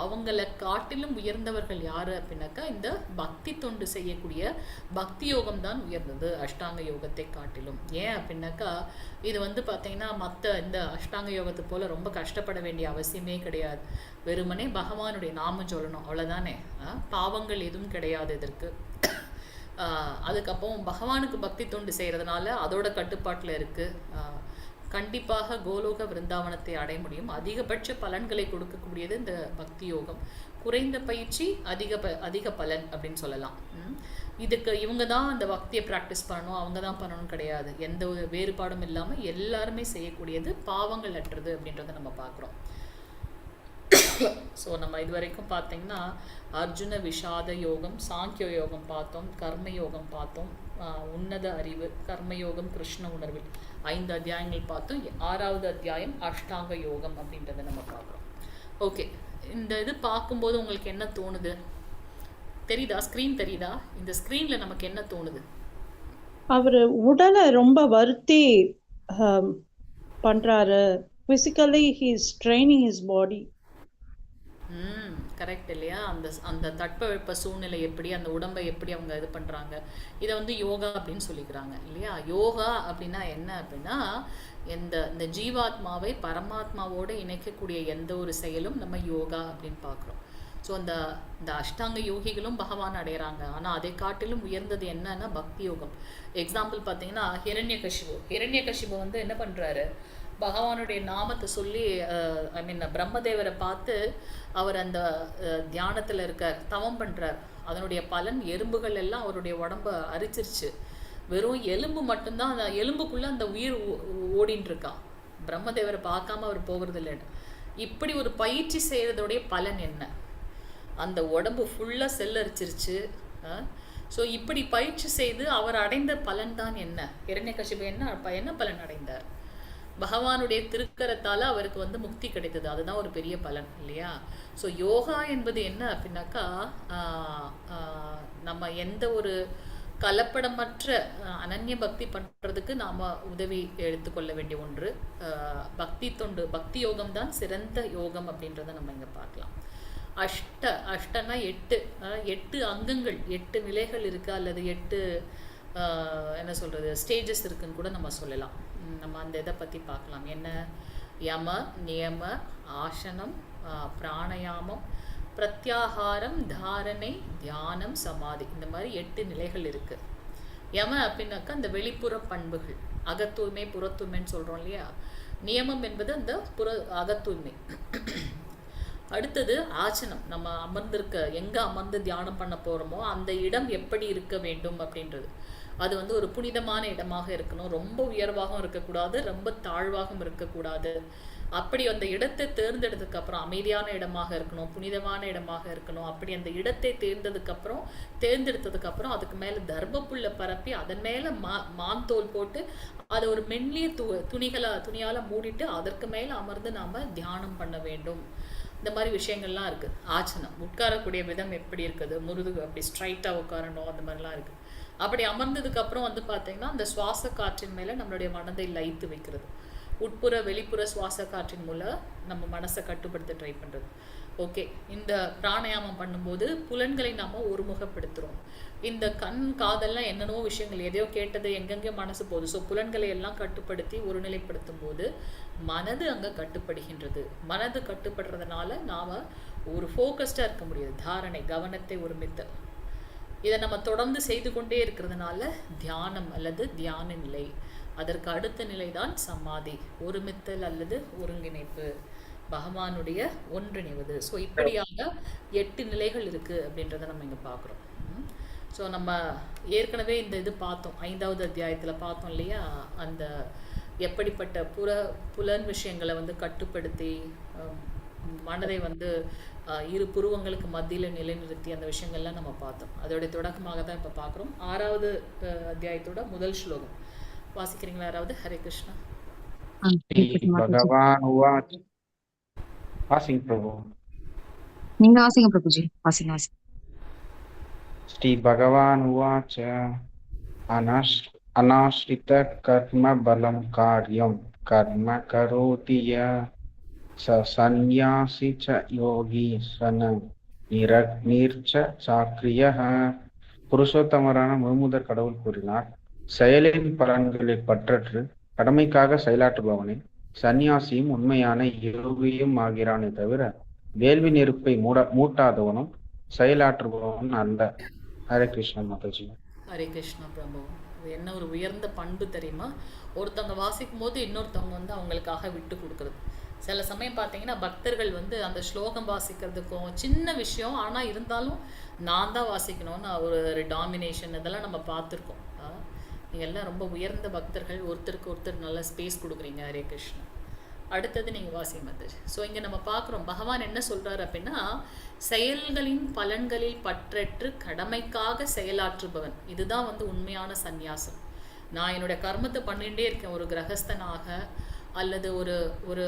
அவங்கள காட்டிலும் உயர்ந்தவர்கள் யார் அப்படின்னாக்கா இந்த பக்தி தொண்டு செய்யக்கூடிய பக்தி யோகம் தான் உயர்ந்தது அஷ்டாங்க யோகத்தை காட்டிலும். ஏன் அப்படின்னாக்கா இது வந்து பார்த்தீங்கன்னா மற்ற இந்த அஷ்டாங்க யோகத்தை போல் ரொம்ப கஷ்டப்பட வேண்டிய அவசியமே கிடையாது. வெறுமனே பகவானுடைய நாமம் சொல்லணும், அவ்வளோதானே. பாவங்கள் எதுவும் கிடையாது இதற்கு. அதுக்கப்புறம் பகவானுக்கு பக்தி தொண்டு செய்கிறதுனால அதோட கட்டுப்பாட்டில் இருக்குது. கண்டிப்பாக கோலோக விருந்தாவனத்தை அடைய முடியும். அதிகபட்ச பலன்களை கொடுக்கக்கூடியது இந்த பக்தி யோகம். குறைந்த பயிற்சி அதிக பலன் அப்படின்னு சொல்லலாம். இதுக்கு இவங்க தான் அந்த பக்தியை ப்ராக்டிஸ் பண்ணணும், அவங்க தான் பண்ணணும் கிடையாது. எந்த ஒரு வேறுபாடும் இல்லாமல் எல்லாருமே செய்யக்கூடியது பாவங்கள் அற்றது அப்படின்றத நம்ம பார்க்குறோம். ஸோ நம்ம இது வரைக்கும் பார்த்தீங்கன்னா அர்ஜுன விஷாத யோகம், சாங்கிய யோகம் பார்த்தோம், கர்ம யோகம் பார்த்தோம், உன்னத அறிவு, கர்மயோகம், கிருஷ்ண உணர்வில் 5 அத்தியாயங்கள் பார்த்தோம். 6வது அத்தியாயம் அஷ்டாங்க யோகம் அப்படின்றத நம்ம பார்க்குறோம். ஓகே, இந்த இது பார்க்கும்போது உங்களுக்கு என்ன தோணுது? தெரியுதா? ஸ்க்ரீன் தெரியுதா? இந்த ஸ்க்ரீனில் நமக்கு என்ன தோணுது? அவர் உடலை ரொம்ப வருத்தி பண்றாரு. Physically he is training his body. Correct இல்லையா? அந்த தட்பவெப்ப சூழ்நிலை எப்படி, அந்த உடம்பை எப்படி அவங்க இது பண்ணுறாங்க, இதை வந்து யோகா அப்படின்னு சொல்லிக்கிறாங்க, இல்லையா? யோகா அப்படின்னா என்ன அப்படின்னா இந்த ஜீவாத்மாவை பரமாத்மாவோடு இணைக்கக்கூடிய எந்த ஒரு செயலும் நம்ம யோகா அப்படின்னு பார்க்குறோம். ஸோ இந்த அஷ்டாங்க யோகிகளும் பகவான் அடைகிறாங்க. ஆனால் அதை காட்டிலும் உயர்ந்தது என்னன்னா பக்தி யோகம். எக்ஸாம்பிள் பார்த்தீங்கன்னா ஹிரண்யகசிபு வந்து என்ன பண்ணுறாரு? பகவானுடைய நாமத்தை சொல்லி பிரம்மதேவரை பார்த்து அவர் அந்த தியானத்தில் இருக்கார், தவம் பண்ணுறார். அதனுடைய பலன் எறும்புகள் எல்லாம் அவருடைய உடம்ப அரிச்சிருச்சு. வெறும் எலும்பு மட்டும்தான், அந்த எலும்புக்குள்ளே அந்த உயிர் ஓடின்னு இருக்கான். பிரம்மதேவரை பார்க்காம அவர் போகிறது இல்லைன்னு. இப்படி ஒரு பயிற்சி செய்கிறதுடைய பலன் என்ன? அந்த உடம்பு ஃபுல்லாக செல் அரிச்சிருச்சு. ஸோ இப்படி பயிற்சி செய்து அவர் அடைந்த பலன் தான் என்ன? ஹிரண்யகசிபு என்ன பலன் அடைந்தார்? பகவானுடைய திருக்கரத்தால் அவருக்கு வந்து முக்தி கிடைத்தது. அதுதான் ஒரு பெரிய பலன், இல்லையா? ஸோ யோகா என்பது என்ன அப்படின்னாக்கா நம்ம எந்த ஒரு கலப்படமற்ற அனன்ய பக்தி பண்ணுறதுக்கு நாம் உதவி எடுத்துக்கொள்ள வேண்டிய ஒன்று. பக்தி தொண்டு, பக்தி யோகம் தான் சிறந்த யோகம் அப்படின்றத நம்ம இங்கே பார்க்கலாம். அஷ்டனா 8 அங்கங்கள், 8 நிலைகள் இருக்குது, அல்லது 8 என்ன சொல்கிறது ஸ்டேஜஸ் இருக்குன்னு கூட நம்ம சொல்லலாம். நம்ம அந்த இதை பற்றி பார்க்கலாம். என்ன? யம, நியம, ஆசனம், பிராணாயாமம், பிரத்யாகாரம், தாரணை, தியானம், சமாதி, இந்த மாதிரி 8 நிலைகள் இருக்குது. யம அப்படின்னாக்கா அந்த வெளிப்புற பண்புகள், அகத்தூய்மை புறத்தூய்மைன்னு சொல்கிறோம் இல்லையா? நியமம் என்பது அந்த அகத்தூய்மை. அடுத்தது ஆசனம். நம்ம எங்கே அமர்ந்து தியானம் பண்ண போகிறோமோ அந்த இடம் எப்படி இருக்க வேண்டும் அப்படின்றது. அது வந்து ஒரு புனிதமான இடமாக இருக்கணும். ரொம்ப உயர்வாகவும் இருக்கக்கூடாது, ரொம்ப தாழ்வாகவும் இருக்கக்கூடாது. அப்படி அந்த இடத்தை தேர்ந்தெடுத்ததுக்கு அப்புறம் அமைதியான இடமாக இருக்கணும், புனிதமான இடமாக இருக்கணும். அப்படி அந்த இடத்தை தேர்ந்தெடுத்ததுக்கு அப்புறம் அதுக்கு மேலே தர்பப்புல்லை பரப்பி அதன் மேலே மாந்தோல் போட்டு அதை ஒரு மெல்லிய துணியால் மூடிட்டு அதற்கு மேலே அமர்ந்து நாம் தியானம் பண்ண வேண்டும். இந்த மாதிரி விஷயங்கள்லாம் இருக்குது. ஆசனம், உட்காரக்கூடிய விதம் எப்படி இருக்குது, முருது அப்படி ஸ்ட்ரைட்டாக உட்காரணும், அந்த மாதிரிலாம் இருக்குது. அப்படி அமர்ந்ததுக்கப்புறம் வந்து பார்த்திங்கன்னா அந்த சுவாச காற்றின் மேலே நம்மளுடைய மனதை லயித்து வைக்கிறது. உட்புற வெளிப்புற சுவாச காற்றின் மூலம் நம்ம மனசை கட்டுப்படுத்த ட்ரை பண்ணுறது. ஓகே, இந்த பிராணாயாமம் பண்ணும்போது புலன்களை நாம் ஒருமுகப்படுத்துகிறோம். இந்த கண் காதெல்லாம் என்னென்னோ விஷயங்கள் எதையோ கேட்டது எங்கெங்கே மனசு போகுது. ஸோ புலன்களை எல்லாம் கட்டுப்படுத்தி ஒருநிலைப்படுத்தும் போது மனது அங்கே கட்டுப்படுகின்றது. மனது கட்டுப்படுறதுனால நாம் ஒரு ஃபோக்கஸ்டாக இருக்க முடியாது. தாரணை, கவனத்தை ஒருமித்த, இதை நம்ம தொடர்ந்து செய்து கொண்டே இருக்கிறதுனால தியானம் அல்லது தியான நிலை. அதற்கு அடுத்த நிலை தான் சமாதி, ஒருமித்தல் அல்லது ஒருங்கிணைப்பு, பகவானுடைய ஒன்றிணைவது. ஸோ இப்படியாக 8 நிலைகள் இருக்குது அப்படின்றத நம்ம இங்கே பார்க்குறோம். ஸோ நம்ம ஏற்கனவே இந்த இது பார்த்தோம், 5வது அத்தியாயத்தில் பார்த்தோம் இல்லையா? அந்த எப்படிப்பட்ட புலன் விஷயங்களை வந்து கட்டுப்படுத்தி மனதை வந்து இரு புருவங்களுக்கு மத்தியில் நிலைநிறுத்தி அந்த விஷயங்கள்லாம் நம்ம பார்த்தோம். அதோடைய தொடக்கமாக தான் இப்போ பார்க்குறோம். 6வது அத்தியாயத்தோட முதல் ஸ்லோகம் வாசிக்கிறீங்களா யாராவது? ஹரே கிருஷ்ணா. பகவான் உவாச். வாசிங்க பிரபு. நீங்க வாசிங்க பிரபுஜி, வாசிங்க. ஸ்ரீ பகவான் உவாச்ச அநாஸ்ரித கர்ம பலம் காரியம் கர்ம கரோதி ய சந்நியாசி ச யோகி சன நிரக்னிர்ச்ச சாக்ரியः. புருஷோத்தமரான முழுமுதற் கடவுள் கூறினார், செயலின் பலன்களை பற்றற்று கடமைக்காக செயலாற்றுபவனே சந்நியாசியும் உண்மையான யோகியும் ஆகிறானே தவிர வேள்வி நெருப்பை மூட்டாதவனும் செயலாற்றுபவன் அல்ல. ஹரே கிருஷ்ணா மாதாஜி. ஹரே கிருஷ்ணா பிரபு. அது என்ன ஒரு உயர்ந்த பண்பு தெரியுமா? ஒருத்தவங்க வாசிக்கும் போது இன்னொருத்தவங்க வந்து அவங்களுக்காக விட்டு கொடுக்குறது. சில சமயம் பார்த்தீங்கன்னா பக்தர்கள் வந்து அந்த ஸ்லோகம் வாசிக்கிறதுக்கும் சின்ன விஷயம், ஆனால் இருந்தாலும் நான் தான் வாசிக்கணும்னு ஒரு டாமினேஷன் இதெல்லாம் நம்ம பார்த்துருக்கோம். நீங்கள் எல்லாம் ரொம்ப உயர்ந்த பக்தர்கள், ஒருத்தருக்கு ஒருத்தர் நல்ல ஸ்பேஸ் கொடுக்குறீங்க. ஹரே கிருஷ்ணா. அடுத்தது நீங்கள் வாசிங்க மாதாஜி. ஸோ இங்கே நம்ம பார்க்குறோம் பகவான் என்ன சொல்கிறாரு அப்படின்னா, செயல்களின் பலன்களில் பற்றற்று கடமைக்காக செயலாற்றுபவன், இதுதான் வந்து உண்மையான சந்நியாசம். நான் என்னுடைய கர்மத்தை பண்ணிகிட்டே இருக்கேன், ஒரு கிரகஸ்தனாக அல்லது ஒரு ஒரு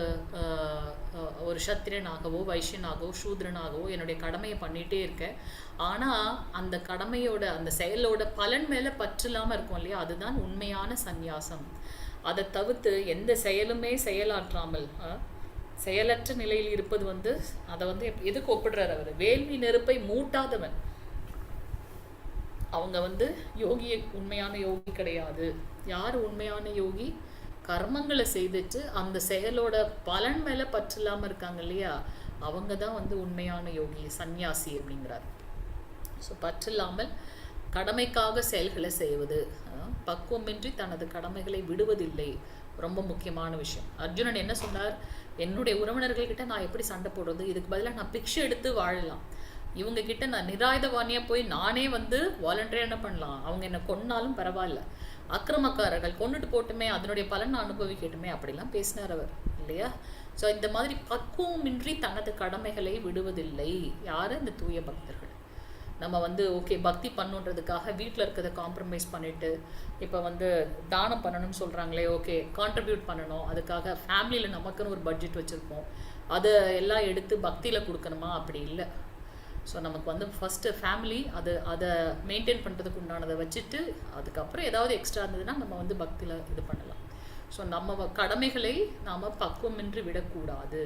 ஒரு சத்திரனாகவோ வைஷ்யனாகவோ சூத்ரனாகவோ என்னுடைய கடமையை பண்ணிகிட்டே இருக்கேன். ஆனால் அந்த கடமையோட அந்த செயலோட பலன் மேலே பற்று இல்லாமல் இருக்கும் இல்லையா, அதுதான் உண்மையான சந்நியாசம். அதை தவிர்த்து எந்த செயலுமே செயலாற்றாமல் செயலற்ற நிலையில் இருப்பது வந்து அதை வந்து எதுக்கு ஒப்பிடுறாரு அவர்? வேள்வி நெருப்பை மூட்டாதவன் அவங்க வந்து யோகி, உண்மையான யோகி கிடையாது. யார் உண்மையான யோகி? கர்மங்களை செய்துட்டு அந்த செயலோட பலன் மேலே பற்று இல்லாமல் இருக்காங்க இல்லையா, அவங்க தான் வந்து உண்மையான யோகி, சந்நியாசி அப்படிங்கிறார். ஸோ பற்று இல்லாமல் கடமைக்காக செயல்களை செய்வது, பக்குவமின்றி தனது கடமைகளை விடுவதில்லை, ரொம்ப முக்கியமான விஷயம். அர்ஜுனன் என்ன சொன்னார்? என்னுடைய உறவினர்கள்கிட்ட நான் எப்படி சண்டை போடுறது? இதுக்கு பதிலாக நான் பிக்ஷை எடுத்து வாழலாம். இவங்க கிட்ட நான் நிராயுதபாணியாக போய் நானே வந்து வாலண்டரியாக என்ன பண்ணலாம்? அவங்க என்னை கொன்னாலும் பரவாயில்ல, அக்கிரமக்காரர்கள் கொண்டுட்டு போட்டுமே, அதனுடைய பலன் அனுபவிக்கட்டுமே, அப்படிலாம் பேசினார் அவர் இல்லையா? ஸோ இந்த மாதிரி பக்குவமின்றி தனது கடமைகளை விடுவதில்லை யார்? இந்த தூய பக்தர்கள். நம்ம வந்து ஓகே பக்தி பண்ணுன்றதுக்காக வீட்டில் இருக்கிறத காம்ப்ரமைஸ் பண்ணிவிட்டு, இப்போ வந்து தானம் பண்ணணும்னு சொல்கிறாங்களே, ஓகே கான்ட்ரிபியூட் பண்ணணும், அதுக்காக ஃபேமிலியில் நமக்குன்னு ஒரு பட்ஜெட் வச்சுருப்போம், அதை எல்லாம் எடுத்து பக்தியில் கொடுக்கணுமா? அப்படி இல்லை. ஸோ நமக்கு வந்து ஃபஸ்ட்டு ஃபேமிலி அதை மெயின்டைன் பண்ணுறதுக்கு உண்டானதை வச்சுட்டு, அதுக்கப்புறம் ஏதாவது எக்ஸ்ட்ரா இருந்ததுன்னா நம்ம வந்து பக்தியில் இது பண்ணலாம். ஸோ நம்ம கடமைகளை நாம் பக்குவமின்றி விடக்கூடாது.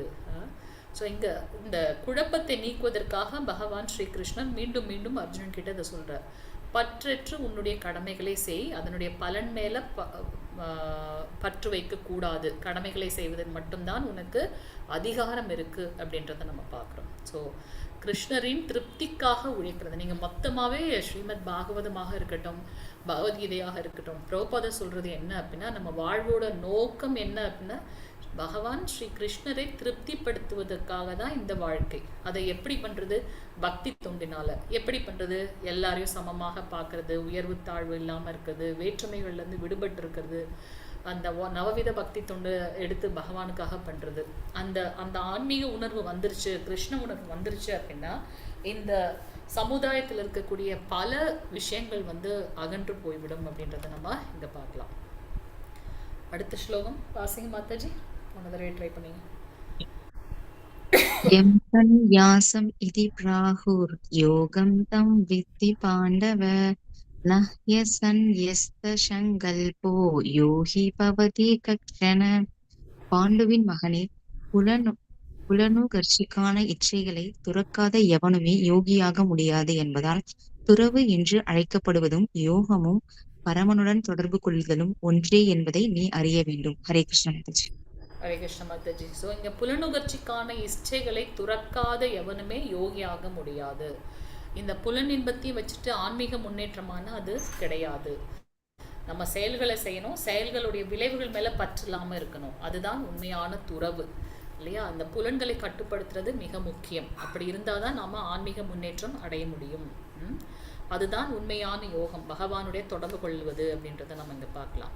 ஸோ இங்கே இந்த குழப்பத்தை நீக்குவதற்காக பகவான் ஸ்ரீகிருஷ்ணன் மீண்டும் மீண்டும் அர்ஜுனன் கிட்ட இதை சொல்கிறார். பற்றற்று உன்னுடைய கடமைகளை செய், அதனுடைய பலன் மேலே பற்று வைக்கக்கூடாது, கடமைகளை செய்வதன் மட்டும்தான் உனக்கு அதிகாரம் இருக்குது அப்படின்றத நம்ம பார்க்குறோம். ஸோ கிருஷ்ணரின் திருப்திக்காக உழைக்கிறது. நீங்கள் மொத்தமாகவே ஸ்ரீமத் பாகவதமாக இருக்கட்டும், பகவத்கீதையாக இருக்கட்டும், பிரபுபாதர் சொல்கிறது என்ன அப்படின்னா, நம்ம வாழ்வோட நோக்கம் என்ன அப்படின்னா, பகவான் ஸ்ரீ கிருஷ்ணரை திருப்திப்படுத்துவதற்காக தான் இந்த வாழ்க்கை. அதை எப்படி பண்ணுறது? பக்தி தொண்டினால். எப்படி பண்ணுறது? எல்லாரையும் சமமாக பார்க்குறது, உயர்வு தாழ்வு இல்லாமல் இருக்கிறது, வேற்றுமைகள்லேருந்து விடுபட்டு இருக்கிறது, அந்த நவவித பக்தி தொண்டு எடுத்து பகவானுக்காக பண்ணுறது. அந்த ஆன்மீக உணர்வு வந்துருச்சு, கிருஷ்ண உணர்வு வந்துருச்சு அப்படின்னா இந்த சமுதாயத்தில் இருக்கக்கூடிய பல விஷயங்கள் வந்து அகன்று போய்விடும் அப்படின்றத நம்ம இங்கே பார்க்கலாம். அடுத்த ஸ்லோகம் வாசிங்க மாதாஜி. போன தடவை ட்ரை பண்ணீங்க. எம் சந்நியாசம் இதி பிராஹுர் யோகம் தம் வித்தி பாண்டவ நஹ்ய சந்யஸ்த சங்கல்போ யோகி பவதி கக்ஷண. பாண்டுவின் மகனே, புலனுகர்ச்சிக்கான இச்சைகளை துறக்காத எவனுமே யோகியாக முடியாது என்பதால் துறவு என்று அழைக்கப்படுவதும் யோகமும் பரமனுடன் தொடர்பு கொள்ளுதலும் ஒன்றே என்பதை நீ அறிய வேண்டும். ஹரே கிருஷ்ண மாதாஜி. ஹரே கிருஷ்ண மாதாஜி. ஸோ இங்கே புலனுகர்ச்சிக்கான இச்சைகளை துறக்காத எவனுமே யோகியாக முடியாது. இந்த புலன் இன்பத்தையும் வச்சுட்டு ஆன்மீக முன்னேற்றமான அது கிடையாது. நம்ம செயல்களை செய்யணும், செயல்களுடைய விளைவுகள் மேலே பற்று இல்லாமல் இருக்கணும், அதுதான் உண்மையான துறவு இல்லையா? அந்த புலன்களை கட்டுப்படுத்துறது மிக முக்கியம். அப்படி இருந்தால் தான் நாம் ஆன்மீக முன்னேற்றம் அடைய முடியும். அதுதான் உண்மையான யோகம், பகவானுடைய தொடர்பு கொள்வது அப்படின்றத நம்ம இங்கே பார்க்கலாம்.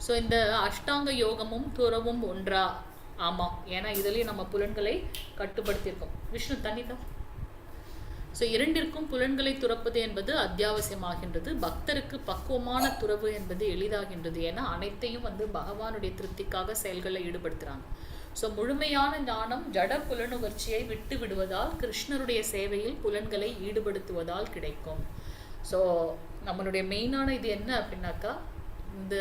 ஸோ இந்த அஷ்டாங்க யோகமும் துறவும் ஒன்றா ஆமாம், ஏன்னா இதுலேயும் நம்ம புலன்களை கட்டுப்படுத்தியிருக்கோம். விஷ்ணு தண்ணி தான். ஸோ இரண்டிற்கும் புலன்களை துறப்பது என்பது அத்தியாவசியமாகின்றது. பக்தருக்கு பக்குவமான துறவு என்பது எளிதாகின்றது. ஏன்னா அனைத்தையும் பகவானுடைய திருப்திக்காக செயல்களில் ஈடுபடுத்துகிறாங்க. ஸோ முழுமையான ஞானம் ஜட புலனுணர்ச்சியை விட்டு விடுவதால் கிருஷ்ணருடைய சேவையில் புலன்களை ஈடுபடுத்துவதால் கிடைக்கும். ஸோ நம்மளுடைய மெயினான இது என்ன அப்படின்னாக்கா, இந்த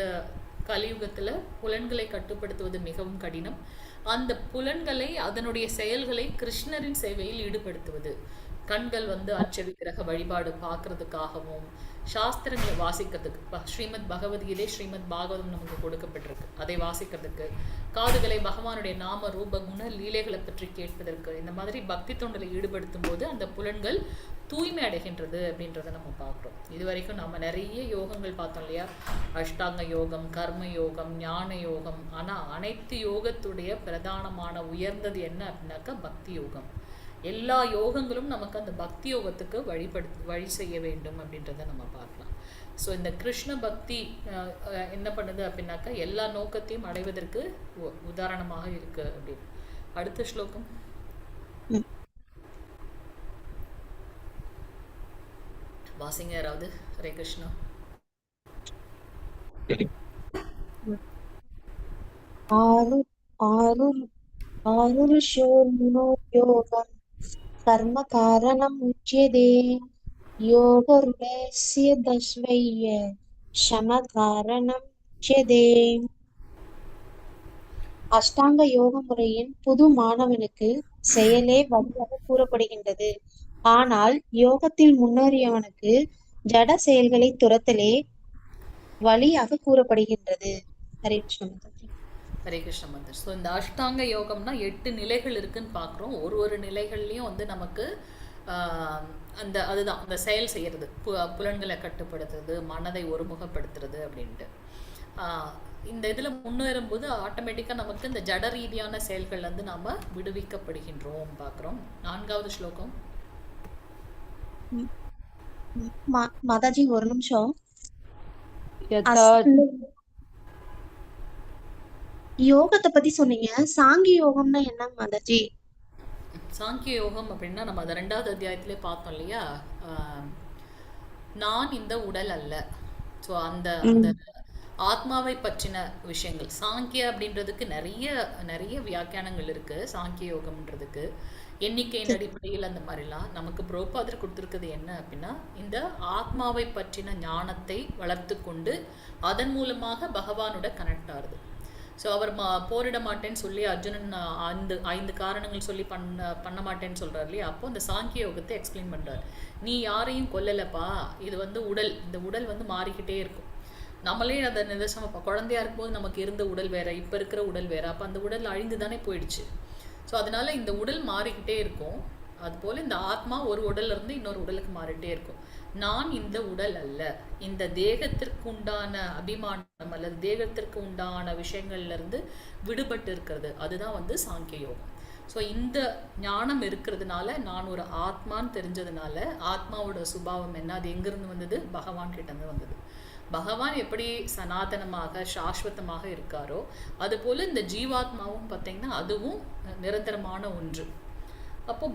கலியுகத்தில் புலன்களை கட்டுப்படுத்துவது மிகவும் கடினம். அந்த புலன்களை அதனுடைய செயல்களை கிருஷ்ணரின் சேவையில் ஈடுபடுத்துவது. கண்கள் அர்ச்சவிக்கிரக வழிபாடு பார்க்கறதுக்காகவும், சாஸ்திரங்களை வாசிக்கிறதுக்கு, ஸ்ரீமத் பகவத்கீதை ஸ்ரீமத் பாகவதம் நமக்கு கொடுக்கப்பட்டிருக்கு, அதை வாசிக்கிறதுக்கு, காதுகளை பகவானுடைய நாம ரூப குண லீலைகளை பற்றி கேட்பதற்கு, இந்த மாதிரி பக்தி தொண்டில் ஈடுபடுத்தும் போது அந்த புலன்கள் தூய்மை அடைகின்றது அப்படின்றத நம்ம பார்க்குறோம். இது வரைக்கும் நம்ம நிறைய யோகங்கள் பார்த்தோம் இல்லையா? அஷ்டாங்க யோகம், கர்ம யோகம், ஞான யோகம். ஆனால் அனைத்து யோகத்துடைய பிரதானமான உயர்ந்தது என்ன அப்படின்னாக்கா பக்தி யோகம். எல்லா யோகங்களும் நமக்கு அந்த பக்தி யோகத்துக்கு வழி செய்ய வேண்டும் அப்படின்றத நம்ம பார்க்கலாம். ஸோ இந்த கிருஷ்ண பக்தி என்ன பண்ணுது அப்படின்னாக்கா எல்லா நோக்கத்தையும் அடைவதற்கு உதாரணமாக இருக்கு அப்படின்னு. அடுத்த ஸ்லோகம் வாசிங்க யாராவது. ஹரே கிருஷ்ணா. யோகம் கர்ம காரணம் உச்சியதே யோகருடஸ்ய தஸ்வைய சம காரணம் உச்சியதே. அஷ்டாங்க யோக முறையின் புது மாணவனுக்கு செயலே வழியாக கூறப்படுகின்றது. ஆனால் யோகத்தில் முன்னேறியவனுக்கு ஜட செயல்களை துரத்தலே வழியாக கூறப்படுகின்றது. ஹரே கிருஷ்ண. ஹரே கிருஷ்ண மந்தர். ஸோ இந்த அஷ்டாங்க யோகம்னா 8 நிலைகள் இருக்குன்னு பார்க்குறோம். ஒரு நிலைகள்லையும் நமக்கு அதுதான் அந்த செயல் செய்கிறது, புலன்களை கட்டுப்படுத்துறது, மனதை ஒருமுகப்படுத்துறது அப்படின்ட்டு. இந்த இதில் முன்னேறும்போது ஆட்டோமேட்டிக்காக நமக்கு இந்த ஜட ரீதியான செயல்கள் நாம் விடுவிக்கப்படுகின்றோம் பார்க்குறோம். 4வது ஸ்லோகம். மாதாஜி ஒரு நிமிஷம். யோகத்தை பத்தி சொன்னீங்க, சாங்கிய யோகம்னா என்ன மாதாஜி? சாங்கிய யோகம் அப்படின்னா நம்ம அதை 2வது அத்தியாயத்திலே பார்த்தோம் இல்லையா? நான் இந்த உடல் அல்ல. ஸோ அந்த ஆத்மாவை பற்றின விஷயங்கள். சாங்கிய அப்படின்றதுக்கு நிறைய வியாக்கியானங்கள் இருக்கு. சாங்கிய யோகம்ன்றதுக்கு எண்ணிக்கையின் அடிப்படையில் அந்த மாதிரிலாம் நமக்கு புரோபாதர் கொடுத்துருக்குது என்ன அப்படின்னா, இந்த ஆத்மாவை பற்றின ஞானத்தை வளர்த்து கொண்டு அதன் மூலமாக பகவானோட கனெக்ட் ஆகுது. ஸோ அவர் போரிட மாட்டேன்னு சொல்லி அர்ஜுனன் 5 காரணங்கள் சொல்லி பண்ண மாட்டேன்னு சொல்கிறார் இல்லையா? அப்போ அந்த சாங்கிய யோகத்தை எக்ஸ்பிளைன் பண்ணுறார். நீ யாரையும் கொல்லலைப்பா, இது உடல். இந்த உடல் மாறிக்கிட்டே இருக்கும். நம்மளே அதை நிதர்சனம், குழந்தையா இருக்கும்போது நமக்கு இருந்த உடல் வேற, இப்போ இருக்கிற உடல் வேற. அப்போ அந்த உடல் அழிந்து தானே போயிடுச்சு. ஸோ அதனால இந்த உடல் மாறிக்கிட்டே இருக்கும். அதுபோல் இந்த ஆத்மா ஒரு உடல்ல இருந்து இன்னொரு உடலுக்கு மாறிட்டே இருக்கும். நான் இந்த உடல் அல்ல. இந்த தேகத்திற்கு உண்டான அபிமானம் அல்லது தேகத்திற்கு உண்டான விஷயங்கள்ல இருந்து விடுபட்டு இருக்கிறது, அதுதான் சாங்கிய யோகம். ஸோ இந்த ஞானம் இருக்கிறதுனால, நான் ஒரு ஆத்மான்னு தெரிஞ்சதுனால, ஆத்மாவோட சுபாவம் என்ன, அது எங்கிருந்து வந்தது? பகவான் கிட்டேருந்து வந்தது. பகவான் எப்படி சனாதனமாக சாஸ்வதமாக இருக்காரோ அதுபோல் இந்த ஜீவாத்மாவும் பார்த்தீங்கன்னா அதுவும் நிரந்தரமான ஒன்று. அப்போது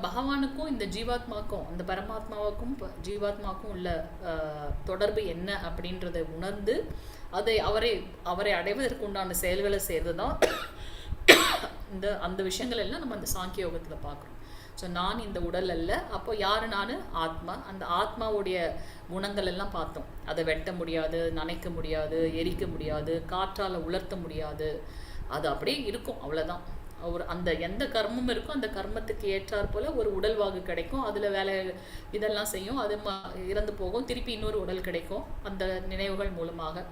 பகவானுக்கும் இந்த ஜீவாத்மாக்கும், அந்த பரமாத்மாவுக்கும் ஜீவாத்மாவுக்கும் உள்ள தொடர்பு என்ன அப்படின்றத உணர்ந்து அதை அவரை அடைவதற்கு உண்டான செயல்களை செய்கிறது தான் அந்த விஷயங்கள் எல்லாம் நம்ம அந்த சாங்கிய யோகத்தில் பார்க்குறோம். ஸோ நான் இந்த உடல் அல்ல. அப்போ யார்? நான் ஆத்மா. அந்த ஆத்மாவுடைய குணங்கள் எல்லாம் பார்த்தோம். அதை வெட்ட முடியாது, நனைக்க முடியாது, எரிக்க முடியாது, காற்றால் உலர்த்த முடியாது. அது அப்படியே இருக்கும், அவ்வளோதான். அந்த எந்த கர்மம் இருக்கோ அந்த கர்மத்துக்கு ஏற்றாற் போல் ஒரு உடல்வாகு கிடைக்கும். அதில் வேலை இதெல்லாம் செய்யும். அது இறந்து போகும், திருப்பி இன்னொரு உடல் கிடைக்கும் அந்த நினைவுகள் மூலமாக.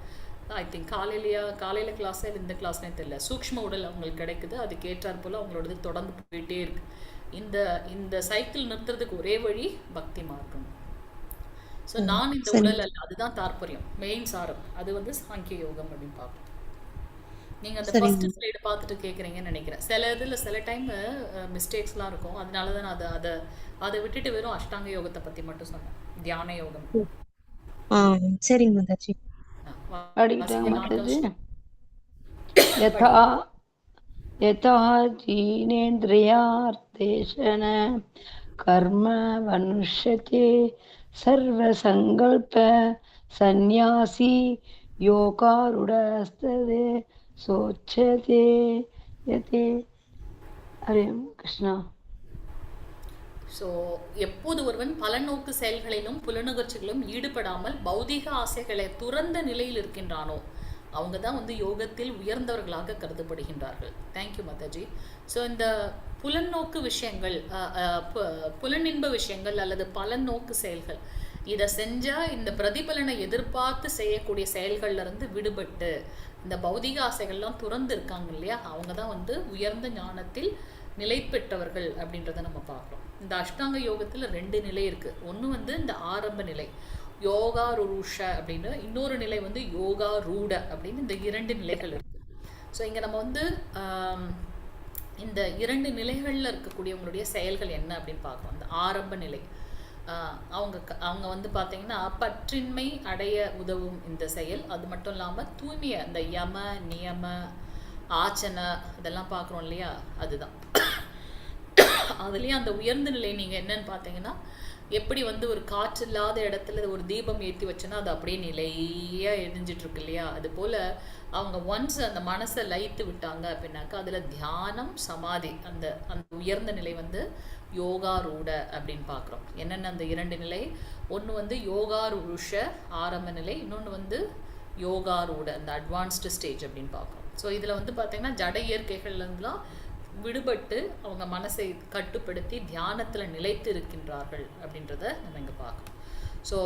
ஐ திங்க் காலையில் கிளாஸே இல்லை, இந்த கிளாஸ்னே தெரியல, சூக்ஷ்ம உடல் அவங்களுக்கு கிடைக்குது. அதுக்கு ஏற்றாற் போல் அவங்களோடது தொடர்ந்து போயிட்டே இருக்கு. இந்த சைக்கிள் நிறுத்துறதுக்கு ஒரே வழி பக்தி மார்க்கம். ஸோ நான் இந்த உடல் அல்ல, அதுதான் தாற்பயம், மெயின் சாரம். அது சாங்கிய யோகம் அப்படின்னு பார்ப்போம். நீங்கள் அந்த ஃபர்ஸ்ட் ஸ்லைடு பார்த்துட்டு கேட்குறீங்கன்னு நினைக்கிறேன். சில டைம் மிஸ்டேக்ஸ்லாம் இருக்கும். அதனால தான் நான் அதை விட்டுட்டு வெறும் அஷ்டாங்க யோகத்தை பற்றி மட்டும் சொன்னேன், தியான யோகம். சரிங்க மாதாஜி. யதா यथा जीनेन्द्रियार्थेषण कर्म वनुष्यते सर्वसङ्कल्प सन्न्यासी योगारूढस्तदे सोच्यते यते. हरे कृष्णा. ஸோ எப்போது ஒருவன் பலநோக்கு செயல்களிலும் புலனுணர்ச்சிகளிலும் ஈடுபடாமல் பௌதிக ஆசைகளை துறந்த நிலையில் இருக்கின்றானோ அவங்க தான் வந்து யோகத்தில் உயர்ந்தவர்களாக கருதப்படுகின்றார்கள். தேங்க்யூ மாதாஜி. ஸோ இந்த புலநோக்கு விஷயங்கள், புலனின்ப விஷயங்கள் அல்லது பலநோக்கு செயல்கள், இதை செஞ்சால் இந்த பிரதிபலனை எதிர்பார்த்து செய்யக்கூடிய செயல்கள்ல இருந்து விடுபட்டு இந்த பௌதிக ஆசைகள்லாம் துறந்து இருக்காங்க இல்லையா, அவங்க தான் வந்து உயர்ந்த ஞானத்தில் நிலை பெற்றவர்கள் அப்படின்றத நம்ம பார்க்குறோம். இந்த அஷ்டாங்க யோகத்தில் 2 நிலை இருக்குது. ஒன்று வந்து இந்த ஆரம்ப நிலை யோகா ருஷ அப்படின்னு, இன்னொரு நிலை வந்து யோகா ரூட அப்படின்னு, இந்த 2 நிலைகள் இருக்குது. ஸோ இங்கே நம்ம வந்து இந்த 2 நிலைகளில் இருக்கக்கூடியவங்களுடைய செயல்கள் என்ன அப்படின்னு பார்க்குறோம். இந்த ஆரம்ப நிலை அவங்க வந்து பார்த்தீங்கன்னா பற்றின்மை அடைய உதவும் இந்த செயல். அது மட்டும் இல்லாமல் தூய்மையை, இந்த யம நியம ஆச்சனை இதெல்லாம் பார்க்குறோம் இல்லையா, அதுதான். அதுலேயும் அந்த உயர்ந்த நிலை நீங்கள் என்னன்னு பார்த்தீங்கன்னா, எப்படி வந்து ஒரு காற்று இல்லாத இடத்துல ஒரு தீபம் ஏற்றி வச்சோன்னா அது அப்படியே நிலையாக எரிஞ்சிட்ருக்கு இல்லையா, அது போல் அவங்க ஒன்ஸ் அந்த மனசை லயித்து விட்டாங்க அப்படின்னாக்கா அதில் தியானம் சமாதி, அந்த அந்த உயர்ந்த நிலை வந்து யோகா ரூட அப்படின்னு பார்க்குறோம். என்னென்ன அந்த 2 நிலை, ஒன்று வந்து யோகா ருஷ ஆரம்ப நிலை, இன்னொன்று வந்து யோகா ரூட அந்த அட்வான்ஸ்டு ஸ்டேஜ் அப்படின்னு பார்க்குறோம். ஸோ இதில் வந்து பார்த்திங்கன்னா ஜட இயற்கைகள்லாம் விடுபட்டு அவங்க மனசை கட்டுப்படுத்தி தியானத்தில் நிலைத்து இருக்கின்றார்கள் அப்படின்றத நம்ம இங்கே பார்க்கணும். ஸோ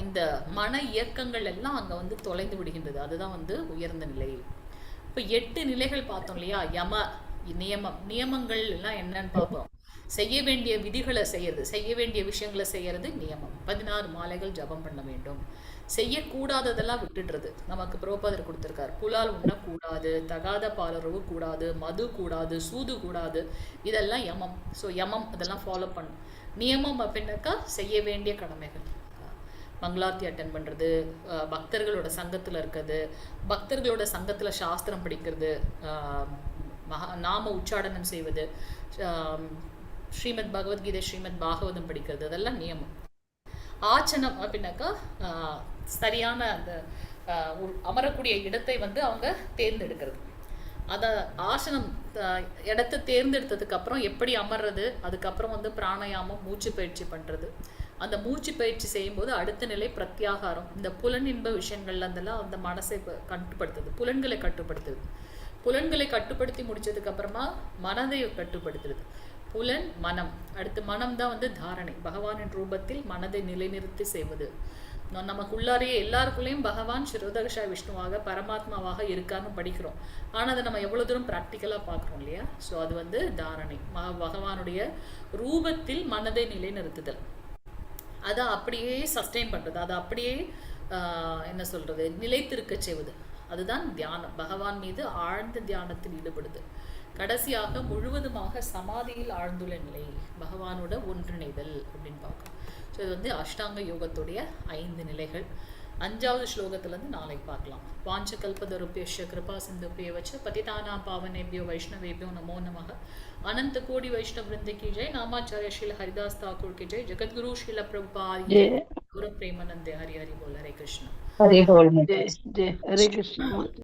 இந்த மன இயக்கங்கள் எல்லாம் அங்கே வந்து தொலைந்து விடுகின்றது, அதுதான் வந்து உயர்ந்த நிலை. இப்போ 8 நிலைகள் பார்த்தோம் இல்லையா, யம நியமங்கள் எல்லாம் என்னன்னு பார்ப்போம். செய்ய வேண்டிய விதிகளை செய்யறது, செய்ய வேண்டிய விஷயங்களை செய்யறது நியமம். 16 மாலைகள் ஜபம் பண்ண வேண்டும். செய்யக்கூடாததெல்லாம் விட்டுடுறது. நமக்கு புரோபாதர் கொடுத்துருக்காரு, புலால் உண்ணக்கூடாது, தகாத பாலுறவு கூடாது, மது கூடாது, சூது கூடாது, இதெல்லாம் யமம். ஸோ யமம் இதெல்லாம் ஃபாலோ பண்ணும். நியமம் அப்படின்னாக்கா செய்ய வேண்டிய கடமைகள், மங்களார்த்தி அட்டன் பண்ணுறது, பக்தர்களோட சங்கத்தில் இருக்கிறது, பக்தர்களோட சங்கத்தில் சாஸ்திரம் படிக்கிறது, நாம உச்சாடனம் செய்வது, ஸ்ரீமத் பகவத்கீதை ஸ்ரீமத் பாகவதம் படிக்கிறது, அதெல்லாம் நியமம். ஆச்சனம் அப்படின்னாக்கா சரியான அந்த அமரக்கூடிய இடத்தை வந்து அவங்க தேர்ந்தெடுக்கிறது. அதை ஆசனம் இடத்தை தேர்ந்தெடுத்ததுக்கு அப்புறம் எப்படி அமர்றது, அதுக்கப்புறம் வந்து பிராணாயாமம் மூச்சு பயிற்சி பண்ணுறது. அந்த மூச்சு பயிற்சி செய்யும்போது அடுத்த நிலை பிரத்யாகாரம். இந்த புலனின்ப விஷயங்கள்ல இருந்தெல்லாம் அந்த மனசை கட்டுப்படுத்துது, புலன்களை கட்டுப்படுத்துது. புலன்களை கட்டுப்படுத்தி முடிச்சதுக்கு அப்புறமா மனதை கட்டுப்படுத்துறது. புலன் மனம், அடுத்து மனம் தான் வந்து தாரணை, பகவானின் ரூபத்தில் மனதை நிலைநிறுத்தி செய்வது. நமக்குள்ளாரையே எல்லாருக்குள்ளேயும் பகவான் ஸ்ரீரோதகஷா விஷ்ணுவாக பரமாத்மாவாக இருக்கான்னு படிக்கிறோம், ஆனால் அதை நம்ம எவ்வளோ தூரம் ப்ராக்டிக்கலாக பார்க்குறோம் இல்லையா. ஸோ அது வந்து தாரணை, பகவானுடைய ரூபத்தில் மனதை நிலைநிறுத்துதல், அதை அப்படியே சஸ்டெயின் பண்ணுறது, அதை அப்படியே என்ன சொல்கிறது நிலைத்திருக்க செய்வது, அதுதான் தியானம். பகவான் மீது ஆழ்ந்த தியானத்தில் ஈடுபடுது. கடைசியாக முழுவதுமாக சமாதியில் ஆழ்ந்துள்ள நிலை, பகவானோட ஒன்றிணைதல் அப்படின்னு பார்க்கணும். ஸோ இது வந்து அஷ்டாங்க யோகத்துடைய 5 நிலைகள். 5வது ஸ்லோகத்திலேருந்து நாளைக்கு பார்க்கலாம். வாஞ்ச கல்பதருப்யஸ்ய கிருபா சிந்துப்யவச்ச பதிதானாம் பாவனேபியோ வைஷ்ணவேபியோ நமோ நமः. अनंत कोटि वैष्णव वृंद की जय. नामाचार्य श्रील हरिदास ठाकुर की जय. जगत गुरु श्रील प्रभुपाद की जय. प्रेमानंद हरि हरि बोल. हरे कृष्ण. हरे बोल. जय जय हरे कृष्ण.